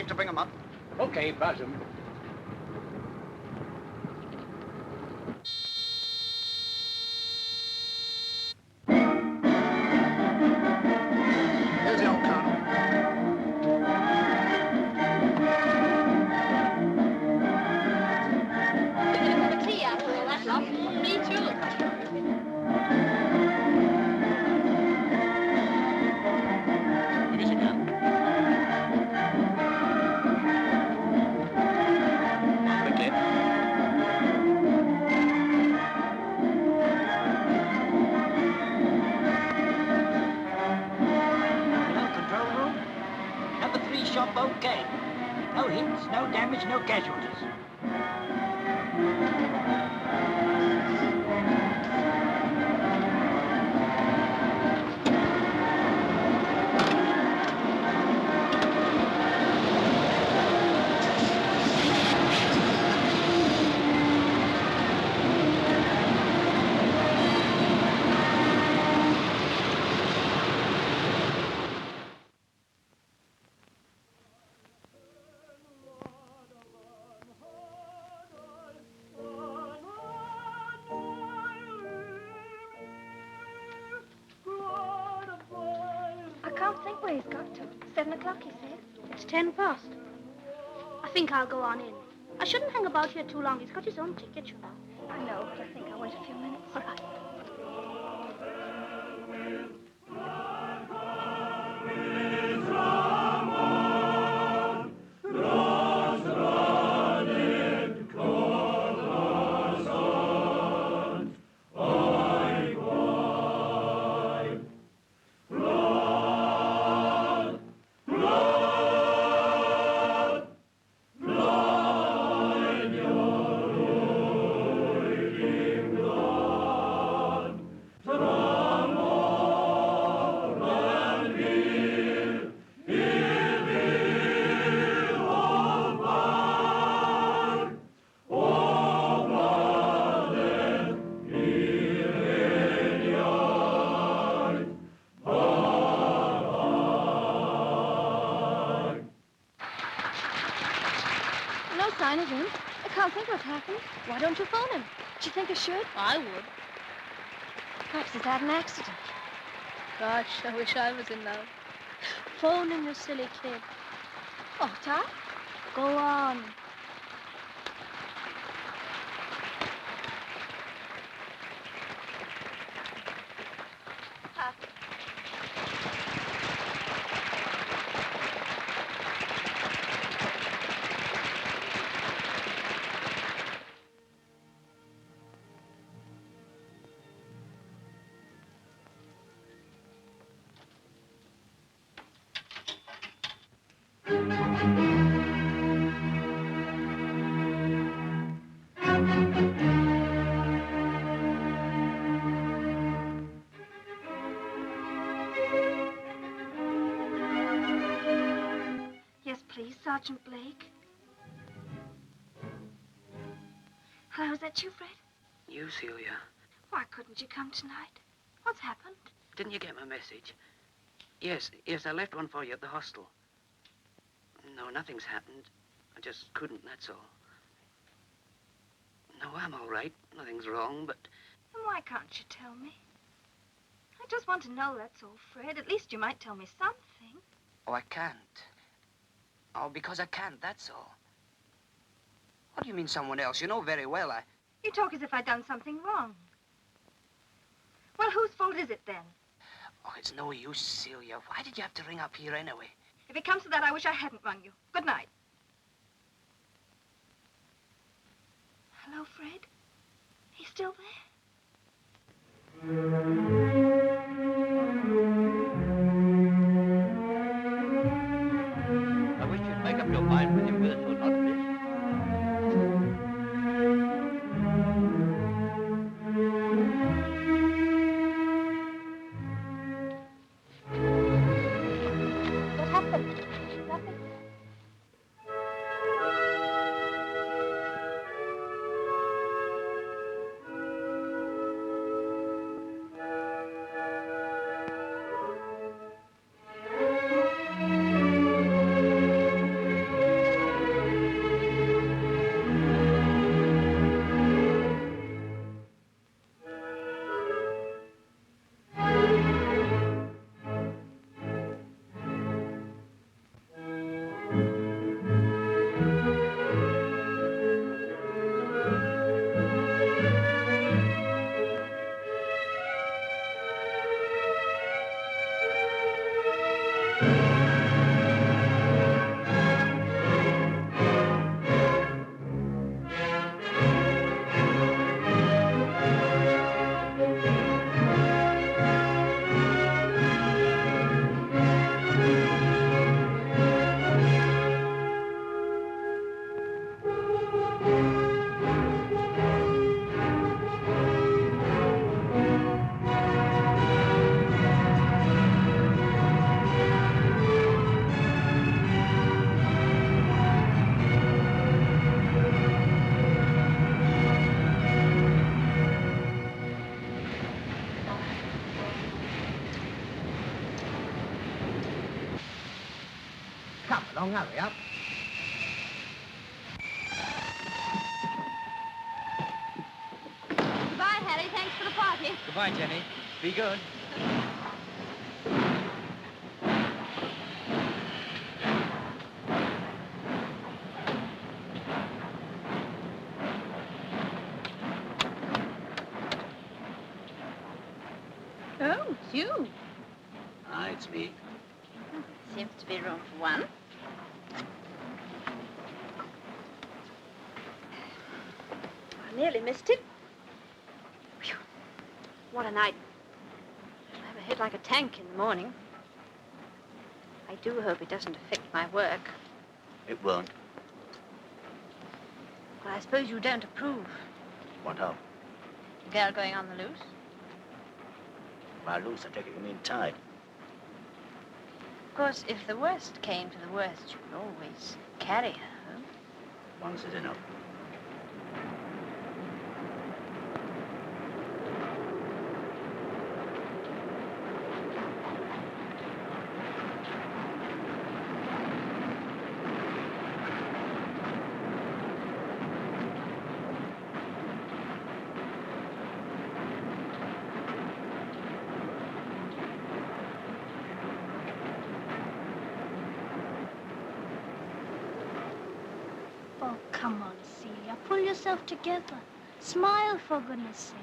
Dave to bring them up. Okay, buzz 'em. Here's the old Colonel. Bit of a tea after all that lot. Me too. Give us a gun. Quickly. Hello, control room. Number 3 shop okay. No hits, no damage, no casualties. I can't think where he's got to. 7 o'clock, he said. It's 10 past. I think I'll go on in. I shouldn't hang about here too long. He's got his own ticket, you know. I know, but I think I'll wait a few minutes. All right. No sign of him. I can't think what's happened. Why don't you phone him? Do you think I should? I would. Perhaps he's had an accident. Gosh, I wish I was in love. Phone him, you silly kid. Oh, Todd? Go on. Yes, please, Sergeant Blake. Hello, is that you, Fred? You, Celia. Why couldn't you come tonight? What's happened? Didn't you get my message? Yes, I left one for you at the hostel. No, nothing's happened. I just couldn't, that's all. No, I'm all right. Nothing's wrong, but... Then why can't you tell me? I just want to know, that's all, Fred. At least you might tell me something. Oh, I can't. Oh, because I can't, that's all. What do you mean someone else? You know very well You talk as if I'd done something wrong. Well, whose fault is it, then? Oh, it's no use, Celia. Why did you have to ring up here anyway? If it comes to that, I wish I hadn't rung you. Good night. Hello, Fred? He's still I wish you'd make up your mind whether you will or not, miss. What happened? Nothing. Come along, hurry up. Goodbye, Harry. Thanks for the party. Goodbye, Jenny. Be good. Oh, it's you. Ah, it's me. Seems to be room for one. I nearly missed it. Phew. What a night. I'll have a head like a tank in the morning. I do hope it doesn't affect my work. It won't. Well, I suppose you don't approve. What of? The girl going on the loose? By loose, I take it you mean tied. Of course, if the worst came to the worst, you could always carry her home. Once is enough. Oh, come on, Celia. Pull yourself together. Smile, for goodness sake.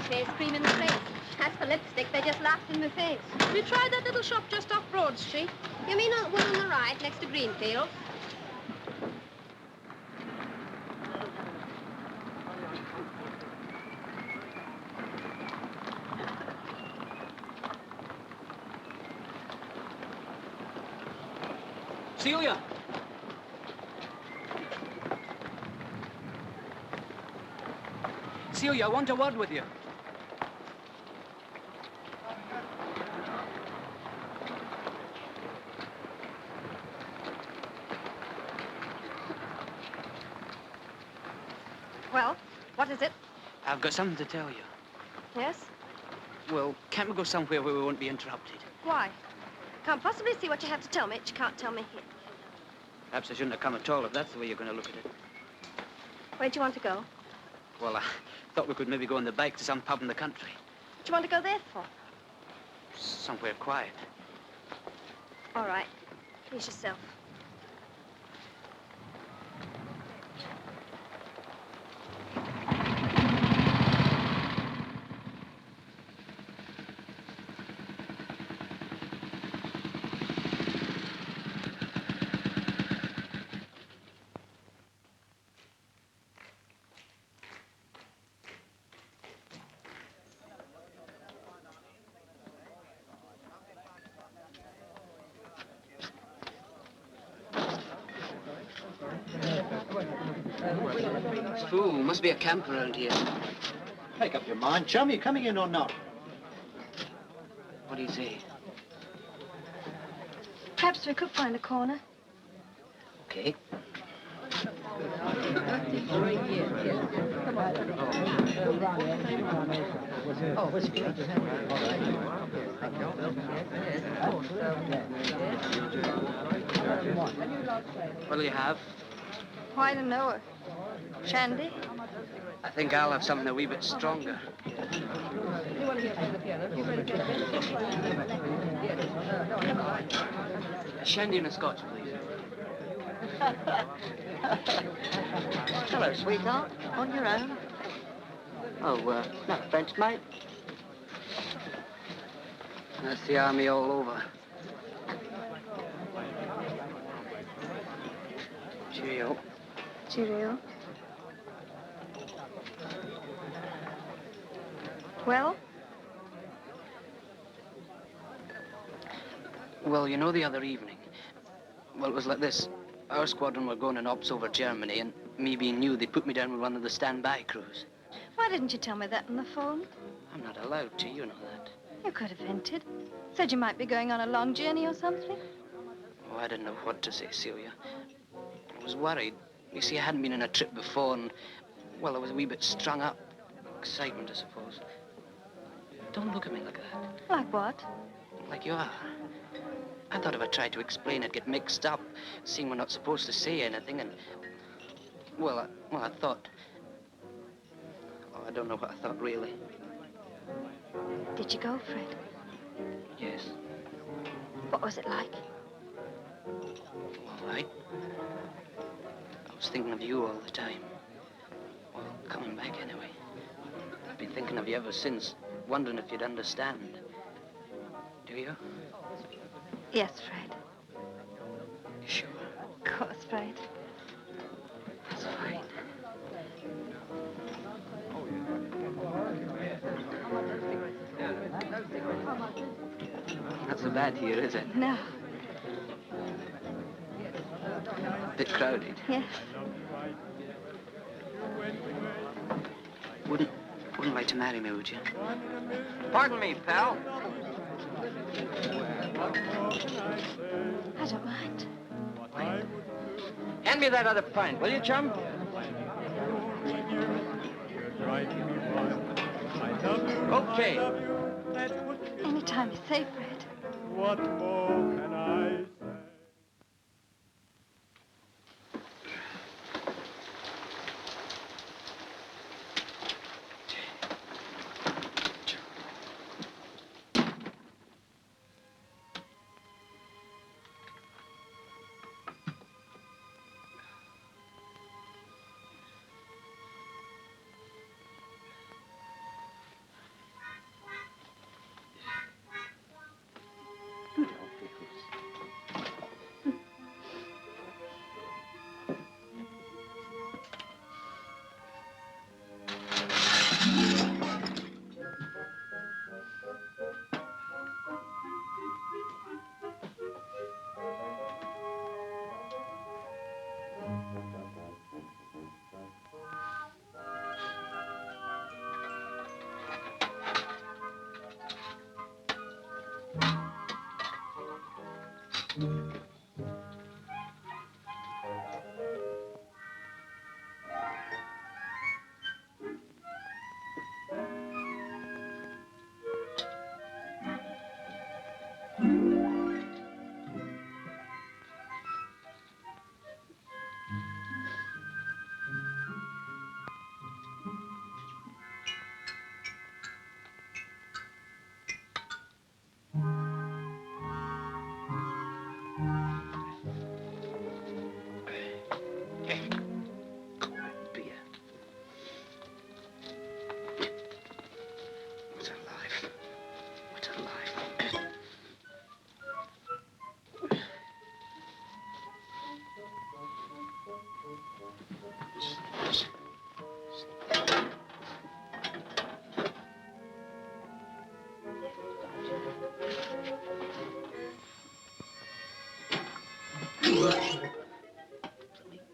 Face cream in the face. As for lipstick, they just laughed in my face. We tried that little shop just off Broad Street. You mean on, one on the right, next to Greenfield? Celia! Celia, I want a word with you. Well, what is it? I've got something to tell you. Yes? Well, can't we go somewhere where we won't be interrupted? Why? Can't possibly see what you have to tell me, but you can't tell me here. Perhaps I shouldn't have come at all if that's the way you're going to look at it. Where do you want to go? Well, I thought we could maybe go on the bike to some pub in the country. What do you want to go there for? Somewhere quiet. All right. Please yourself. Fool, must be a camp around here. Make up your mind, chum. You coming in or not? What do you say? Perhaps we could find a corner. Okay. What'll you have? Oh, I don't know. Shandy? I think I'll have something a wee bit stronger. A shandy and a scotch, please. Hello, sweetheart. On your own? Oh, not French, mate. That's the army all over. Cheerio. Cheerio. Well? Well, you know, the other evening, well, it was like this. Our squadron were going in ops over Germany, and me being new, they put me down with one of the standby crews. Why didn't you tell me that on the phone? I'm not allowed to, you know that. You could have hinted. Said you might be going on a long journey or something. Oh, I didn't know what to say, Celia. I was worried. You see, I hadn't been on a trip before, and, well, I was a wee bit strung up. Excitement, I suppose. Don't look at me like that. Like what? Like you are. I thought if I tried to explain, I'd get mixed up, seeing we're not supposed to say anything, and... Well, I thought... Oh, I don't know what I thought, really. Did you go, Fred? Yes. What was it like? All right. I was thinking of you all the time. Well, coming back anyway. I've been thinking of you ever since, wondering if you'd understand. Do you? Yes, Fred. You sure? Of course, Fred. That's fine. Not so bad here, is it? No. A bit crowded. Yes. Wouldn't like to marry me, would you? Pardon me, pal. I don't mind. Hand me that other pint, will you, chum? Okay. Anytime you say, Fred. What more can I say?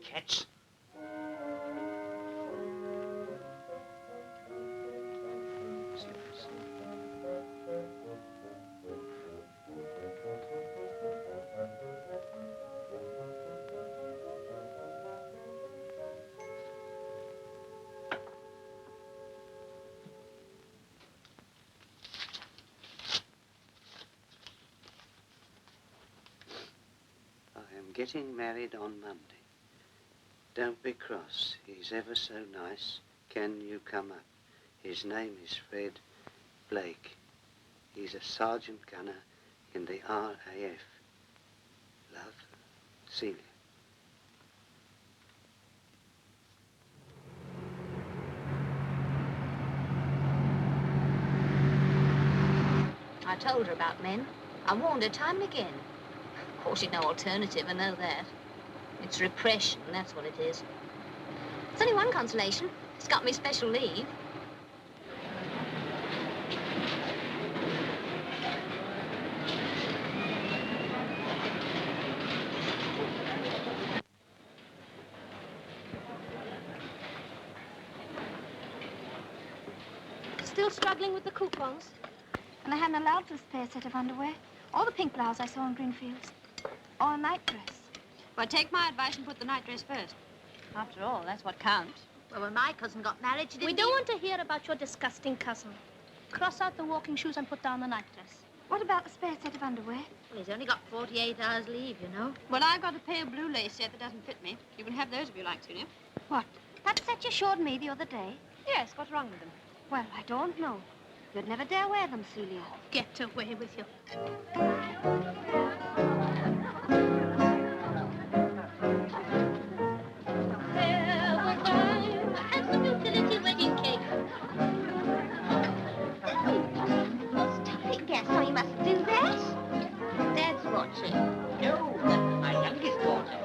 Catch. I am getting married on Monday. Don't be cross. He's ever so nice. Can you come up? His name is Fred Blake. He's a sergeant gunner in the RAF. Love, Celia. I told her about men. I warned her time and again. Of course, she'd no alternative, I know that. It's repression, that's what it is. It's only one consolation. It's got me special leave. Still struggling with the coupons? And I hadn't allowed for a spare set of underwear. Or the pink blouse I saw in Greenfields. Or a night dress. Well, take my advice and put the night dress first. After all, that's what counts. Well, when my cousin got married, she didn't... We don't want to hear about your disgusting cousin. Cross out the walking shoes and put down the night dress. What about the spare set of underwear? Well, he's only got 48 hours leave, you know. Well, I've got a pair of blue lace set that doesn't fit me. You can have those if you like, Celia. What? That set you showed me the other day? Yes, what's wrong with them? Well, I don't know. You'd never dare wear them, Celia. Get away with you. Have some utility wedding cake. Stop it, Gaston. You mustn't do that. Dad's watching. No, that's my youngest daughter.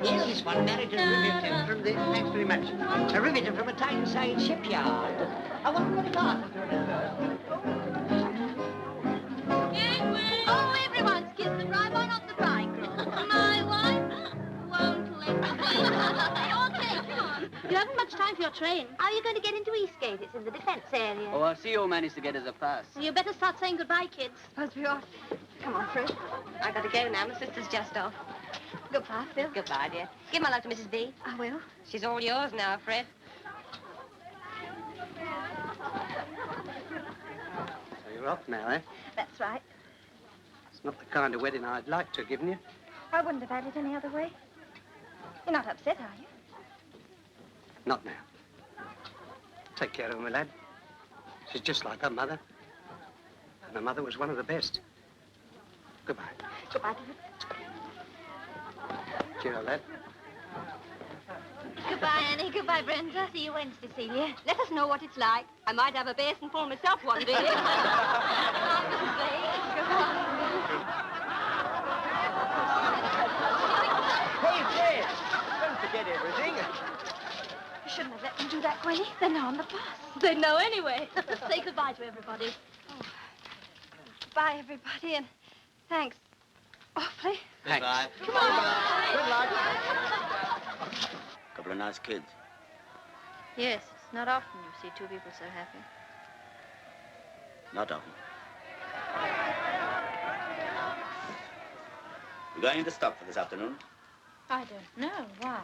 The eldest one married a riveter from the... Thanks very much. A riveter from a Tyneside shipyard. I wonder what classes are in her. Oh, everyone's kissed the bride. Why not the bridegroom? My wife won't let me. Okay, come on. You haven't much time for your train. How are you going to get into Eastgate? It's in the defence area. Oh, I'll see you managed to get us a pass. You better start saying goodbye, kids. Suppose we ought. Come on, Fred. I got to go now. My sister's just off. Goodbye, Phil. Goodbye, dear. Give my love to Mrs. B. I will. She's all yours now, Fred. So you're off now, eh? That's right. It's not the kind of wedding I'd like to have given you. I wouldn't have had it any other way. You're not upset, are you? Not now. Take care of her, my lad. She's just like her mother. And her mother was one of the best. Goodbye. Goodbye, dear. Cheerio, lad. Goodbye, Annie. Goodbye, Brenda. See you Wednesday, Celia. Let us know what it's like. I might have a basin full myself one day. Hey, Fred, don't forget everything. You shouldn't have let them do that, Gwenny. They're now on the bus. They know anyway. Say goodbye to everybody. Bye, everybody, and thanks. Awfully. Goodbye. Come on. Good luck. Couple of nice kids. Yes, it's not often you see two people so happy. Not often. You going into stock for this afternoon? I don't know. Why?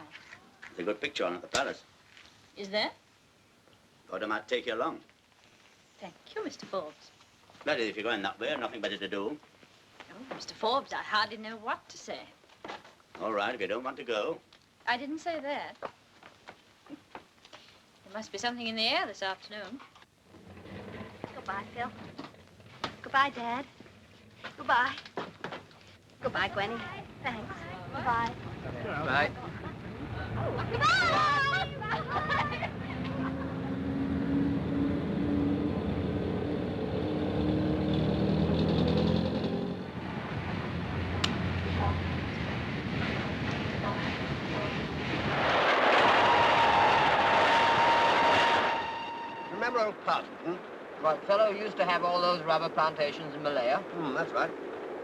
There's a good picture on at the palace. Is there? Thought I might take you along. Thank you, Mr. Forbes. That is, if you're going that way, nothing better to do. Oh, Mr. Forbes, I hardly know what to say. All right, if you don't want to go. I didn't say that. There must be something in the air this afternoon. Goodbye, Phil. Goodbye, Dad. Goodbye. Goodbye, Gwenny. Thanks. Goodbye. Bye. Remember old Partington? What fellow used to have all those rubber plantations in Malaya? That's right.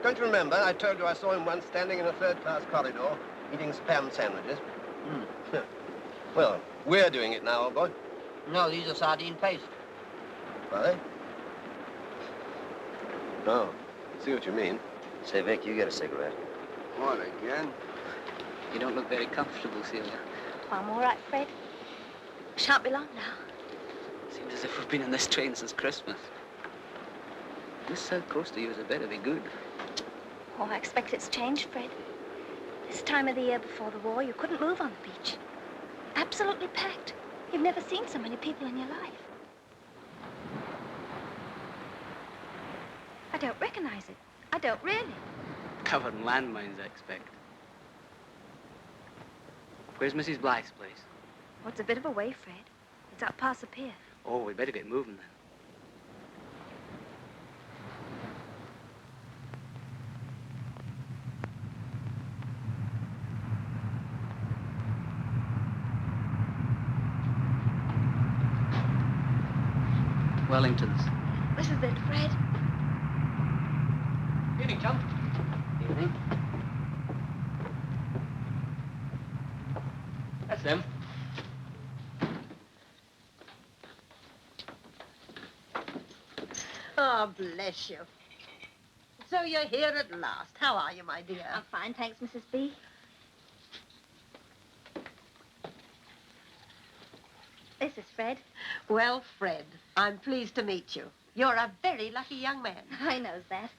Don't you remember? I told you I saw him once standing in a third-class corridor, eating Spam sandwiches. Well, we're doing it now, old boy. No, these are sardine paste. Are they? Oh, see what you mean. Say, Vic, you get a cigarette. Morning, again. You don't look very comfortable, Celia. I'm all right, Fred. Shan't be long now. Seems as if we've been on this train since Christmas. This South Coast of yours had better be good. Oh, I expect it's changed, Fred. This time of the year before the war, you couldn't move on the beach. Absolutely packed. You've never seen so many people in your life. I don't recognize it. I don't really. Covered in landmines, I expect. Where's Mrs. Blythe's place? Well, it's a bit of a way, Fred. It's up past the pier. Oh, we'd better get moving then. Wellingtons. This is it, Fred. Evening, chum. Evening. That's them. Oh, bless you. So you're here at last. How are you, my dear? I'm fine, thanks, Mrs. B. This is Fred. Well, Fred, I'm pleased to meet you. You're a very lucky young man. I knows that.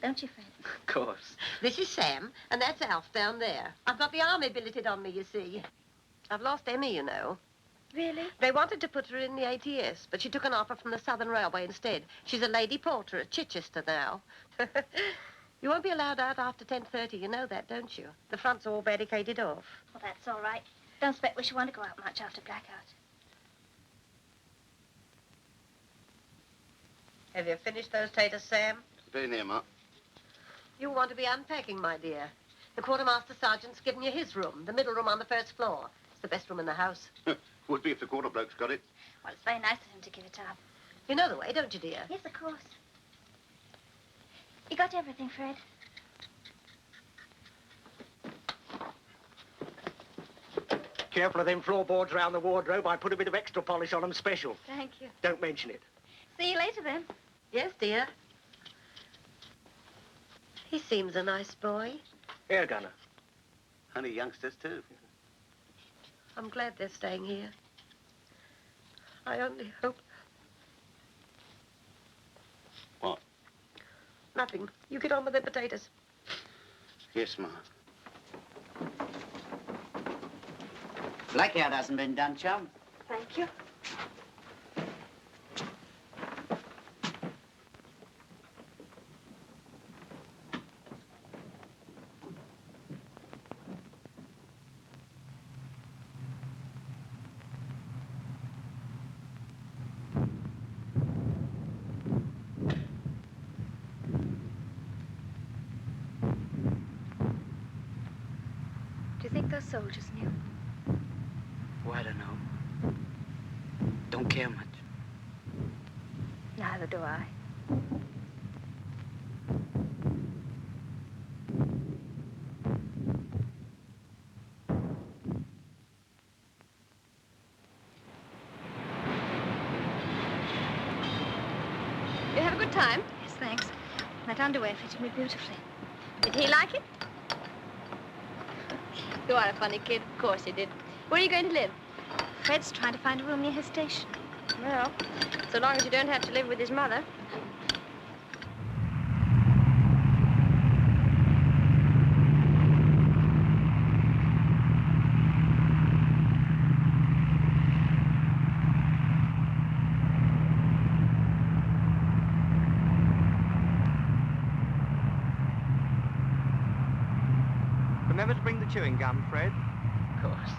Don't you, Fred? Of course. This is Sam, and that's Alf down there. I've got the army billeted on me, you see. I've lost Emmy, you know. Really? They wanted to put her in the ATS, but she took an offer from the Southern Railway instead. She's a lady porter at Chichester now. You won't be allowed out after 10:30, you know that, don't you? The front's all barricaded off. Well, that's all right. Don't expect we should want to go out much after blackout. Have you finished those taters, Sam? Very near, Ma. You want to be unpacking, my dear. The quartermaster sergeant's given you his room, the middle room on the first floor. It's the best room in the house. Would be if the quarter bloke's got it. Well, it's very nice of him to give it up. You know the way, don't you, dear? Yes, of course. You got everything, Fred? Careful of them floorboards around the wardrobe. I put a bit of extra polish on them special. Thank you. Don't mention it. See you later, then. Yes, dear. He seems a nice boy. Air gunner. Honey youngsters, too. I'm glad they're staying here. I only hope... What? Nothing. You get on with the potatoes. Yes, Ma. Blackout hasn't been done, chum. Thank you. Do you think those soldiers knew? Oh, I don't know. Don't care much. Neither do I. You have a good time? Yes, thanks. That underwear fitted me beautifully. Did he like it? You are a funny kid. Of course he did. Where are you going to live? Fred's trying to find a room near his station. Well, so long as you don't have to live with his mother. Remember to bring the chewing gum, Fred. Of course.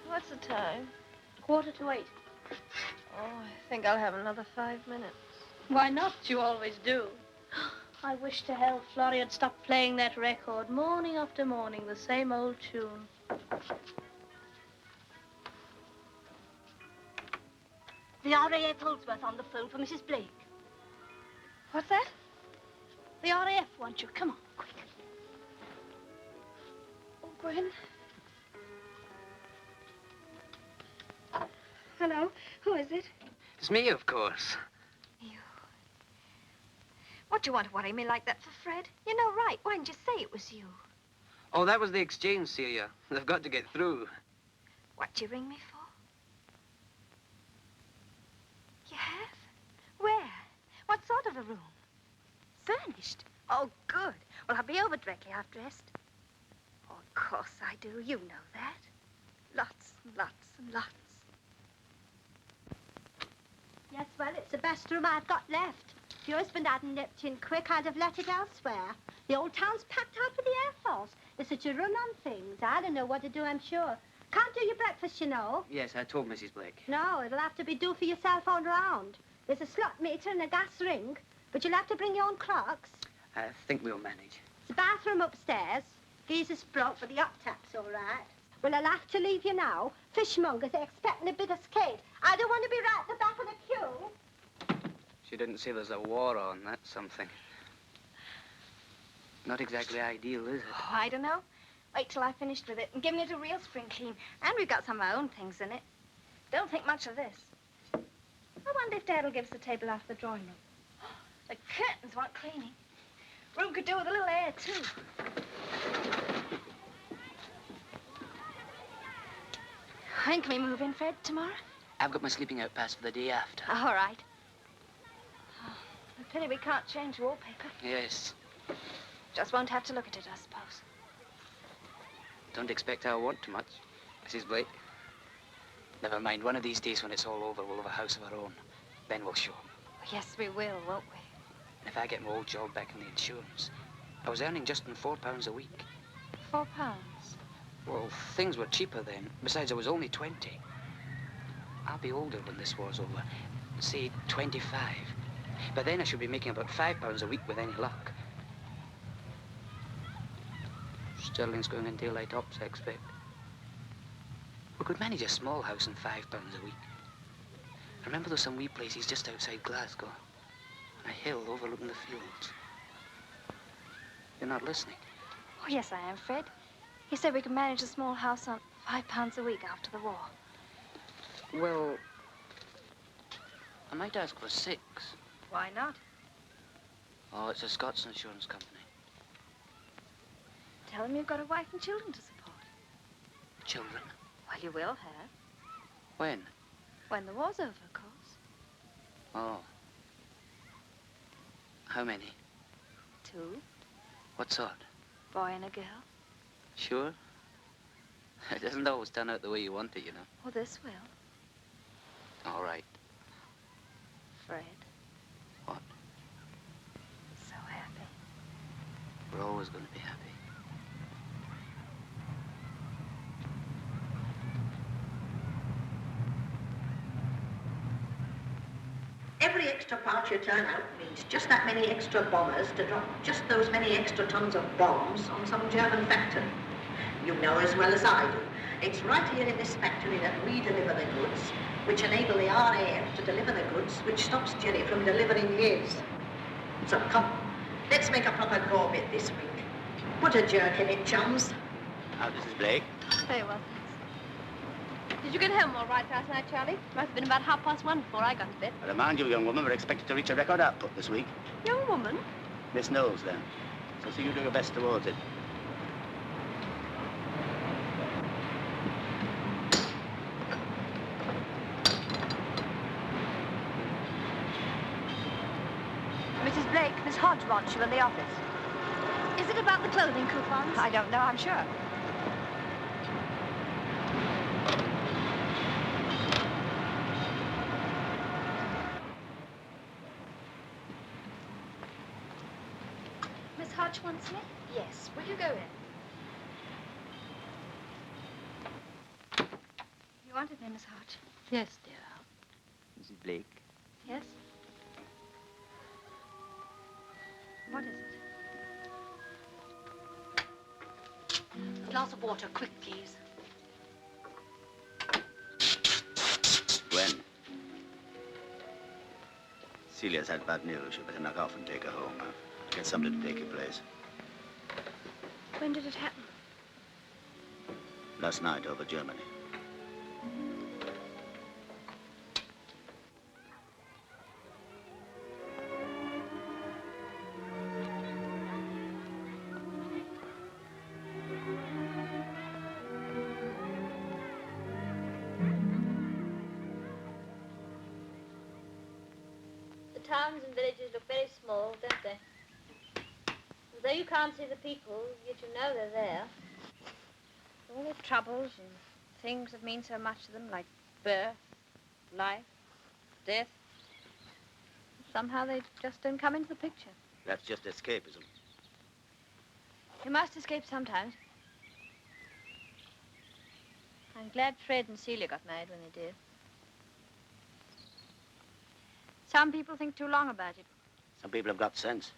What's the time? 7:45. Oh, I think I'll have another 5 minutes. Why not? You always do. I wish to hell Florrie had stopped playing that record morning after morning, the same old tune. The RAF Holdsworth on the phone for Mrs. Blake. What's that? The RAF want you. Come on, quick. Oh, Gwen. Hello. Who is it? It's me, of course. What do you want to worry me like that for, Fred? You know right. Why didn't you say it was you? Oh, that was the exchange, Celia. They've got to get through. What do you ring me for? You have? Where? What sort of a room? Furnished? Oh, good. Well, I'll be over directly. I've dressed. Oh, of course I do. You know that. Lots and lots and lots. Yes, well, it's the best room I've got left. If your husband hadn't nipped in quick, I'd have let it elsewhere. The old town's packed out with the Air Force. There's such a run on things. I don't know what to do, I'm sure. Can't do your breakfast, you know. Yes, I told Mrs. Blake. No, it'll have to be do for yourself all round. There's a slot meter and a gas ring, but you'll have to bring your own clocks. I think we'll manage. There's a bathroom upstairs. Geezer's broke, but the hot tap's all right. Well, I'll have to leave you now. Fishmongers are expecting a bit of skate. I don't want to be right at the back of the queue. She didn't say there's a war on. That's something. Not exactly ideal, is it? Oh, I don't know. Wait till I've finished with it and given it a real spring clean. And we've got some of our own things in it. Don't think much of this. I wonder if Dad'll give us the table off the drawing room. The curtains want cleaning. Room could do with a little air, too. When can we move in, Fred? Tomorrow? I've got my sleeping out pass for the day after. All right. Oh, a pity we can't change wallpaper. Yes. Just won't have to look at it, I suppose. Don't expect I'll want too much, Mrs. Blake. Never mind, one of these days when it's all over, we'll have a house of our own. Then we'll show 'em. Yes, we will, won't we? And if I get my old job back in the insurance, I was earning just on £4 a week. £4? Well, things were cheaper then. Besides, I was only 20. I'll be older when this war's over. Say, 25. By then, I should be making about £5 a week with any luck. Sterling's going in daylight ops, I expect. We could manage a small house and £5 a week. I remember there's some wee places just outside Glasgow, on a hill overlooking the fields. You're not listening? Oh, yes, I am, Fred. He said we could manage a small house on £5 a week after the war. Well, I might ask for 6. Why not? Oh, it's a Scots insurance company. Tell him you've got a wife and children to support. Children? Well, you will have. When? When the war's over, of course. Oh. How many? 2. What sort? Boy and a girl. Sure? It doesn't always turn out the way you want it, you know. Well, this will. All right. Fred. What? So happy. We're always going to be happy. Every extra part you turn out means just that many extra bombers to drop just those many extra tons of bombs on some German factory. You know as well as I do. It's right here in this factory that we deliver the goods, which enable the RAF to deliver the goods, which stops Jerry from delivering his. So come, let's make a proper go of it this week. Put a jerk in it, chums. Now, this is Blake. Very well, thanks. Did you get home all right last night, Charlie? Must have been about 1:30 before I got to bed. I remind you, young woman, we're expected to reach a record output this week. Young woman? Miss Knowles, then. So see you do your best towards it. Mrs. Blake, Miss Hodge wants you in the office. Is it about the clothing coupons? I don't know, I'm sure. Miss Hodge wants me? Yes. Will you go in? You wanted me, Miss Hodge? Yes, dear. Mrs. Blake. Yes? What is it? A glass of water, quick, please. Gwen, Celia's had bad news. You better knock off and take her home. I'll get somebody to take your place. When did it happen? Last night over Germany. The towns and villages look very small, don't they? Although you can't see the people, yet you know they're there. All the troubles and things that mean so much to them, like birth, life, death. Somehow they just don't come into the picture. That's just escapism. You must escape sometimes. I'm glad Fred and Celia got married when they did. Some people think too long about it. Some people have got sense.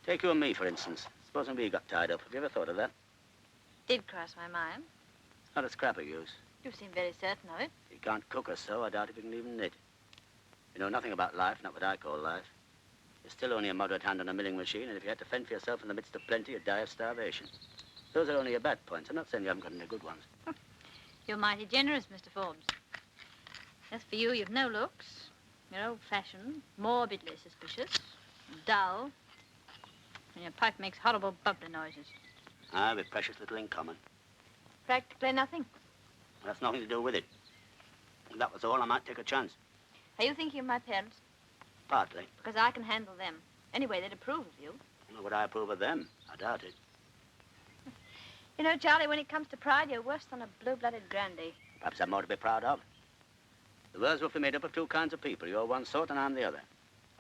Take you and me, for instance. Supposing we got tied up. Have you ever thought of that? Did cross my mind. It's not a scrap of use. You seem very certain of it. If you can't cook or sew, I doubt if you can even knit. You know nothing about life, not what I call life. You're still only a moderate hand on a milling machine, and if you had to fend for yourself in the midst of plenty, you'd die of starvation. Those are only your bad points. I'm not saying you haven't got any good ones. You're mighty generous, Mr. Forbes. As for you, you've no looks. You're old-fashioned, morbidly suspicious, dull, and your pipe makes horrible bubbly noises. Aye, with precious little in common. Practically nothing. That's nothing to do with it. If that was all, I might take a chance. Are you thinking of my parents? Partly. Because I can handle them. Anyway, they'd approve of you. Well, would I approve of them? I doubt it. You know, Charlie, when it comes to pride, you're worse than a blue-blooded grandee. Perhaps I'm more to be proud of. The world's roughly made up of two kinds of people. You're one sort and I'm the other.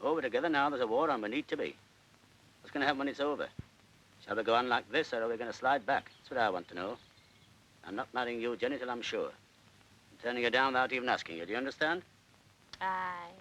Oh, we're together now. There's a war on. We need to be. What's going to happen when it's over? Shall we go on like this, or are we going to slide back? That's what I want to know. I'm not marrying you, Jenny, till I'm sure. I'm turning you down without even asking you. Do you understand? Aye.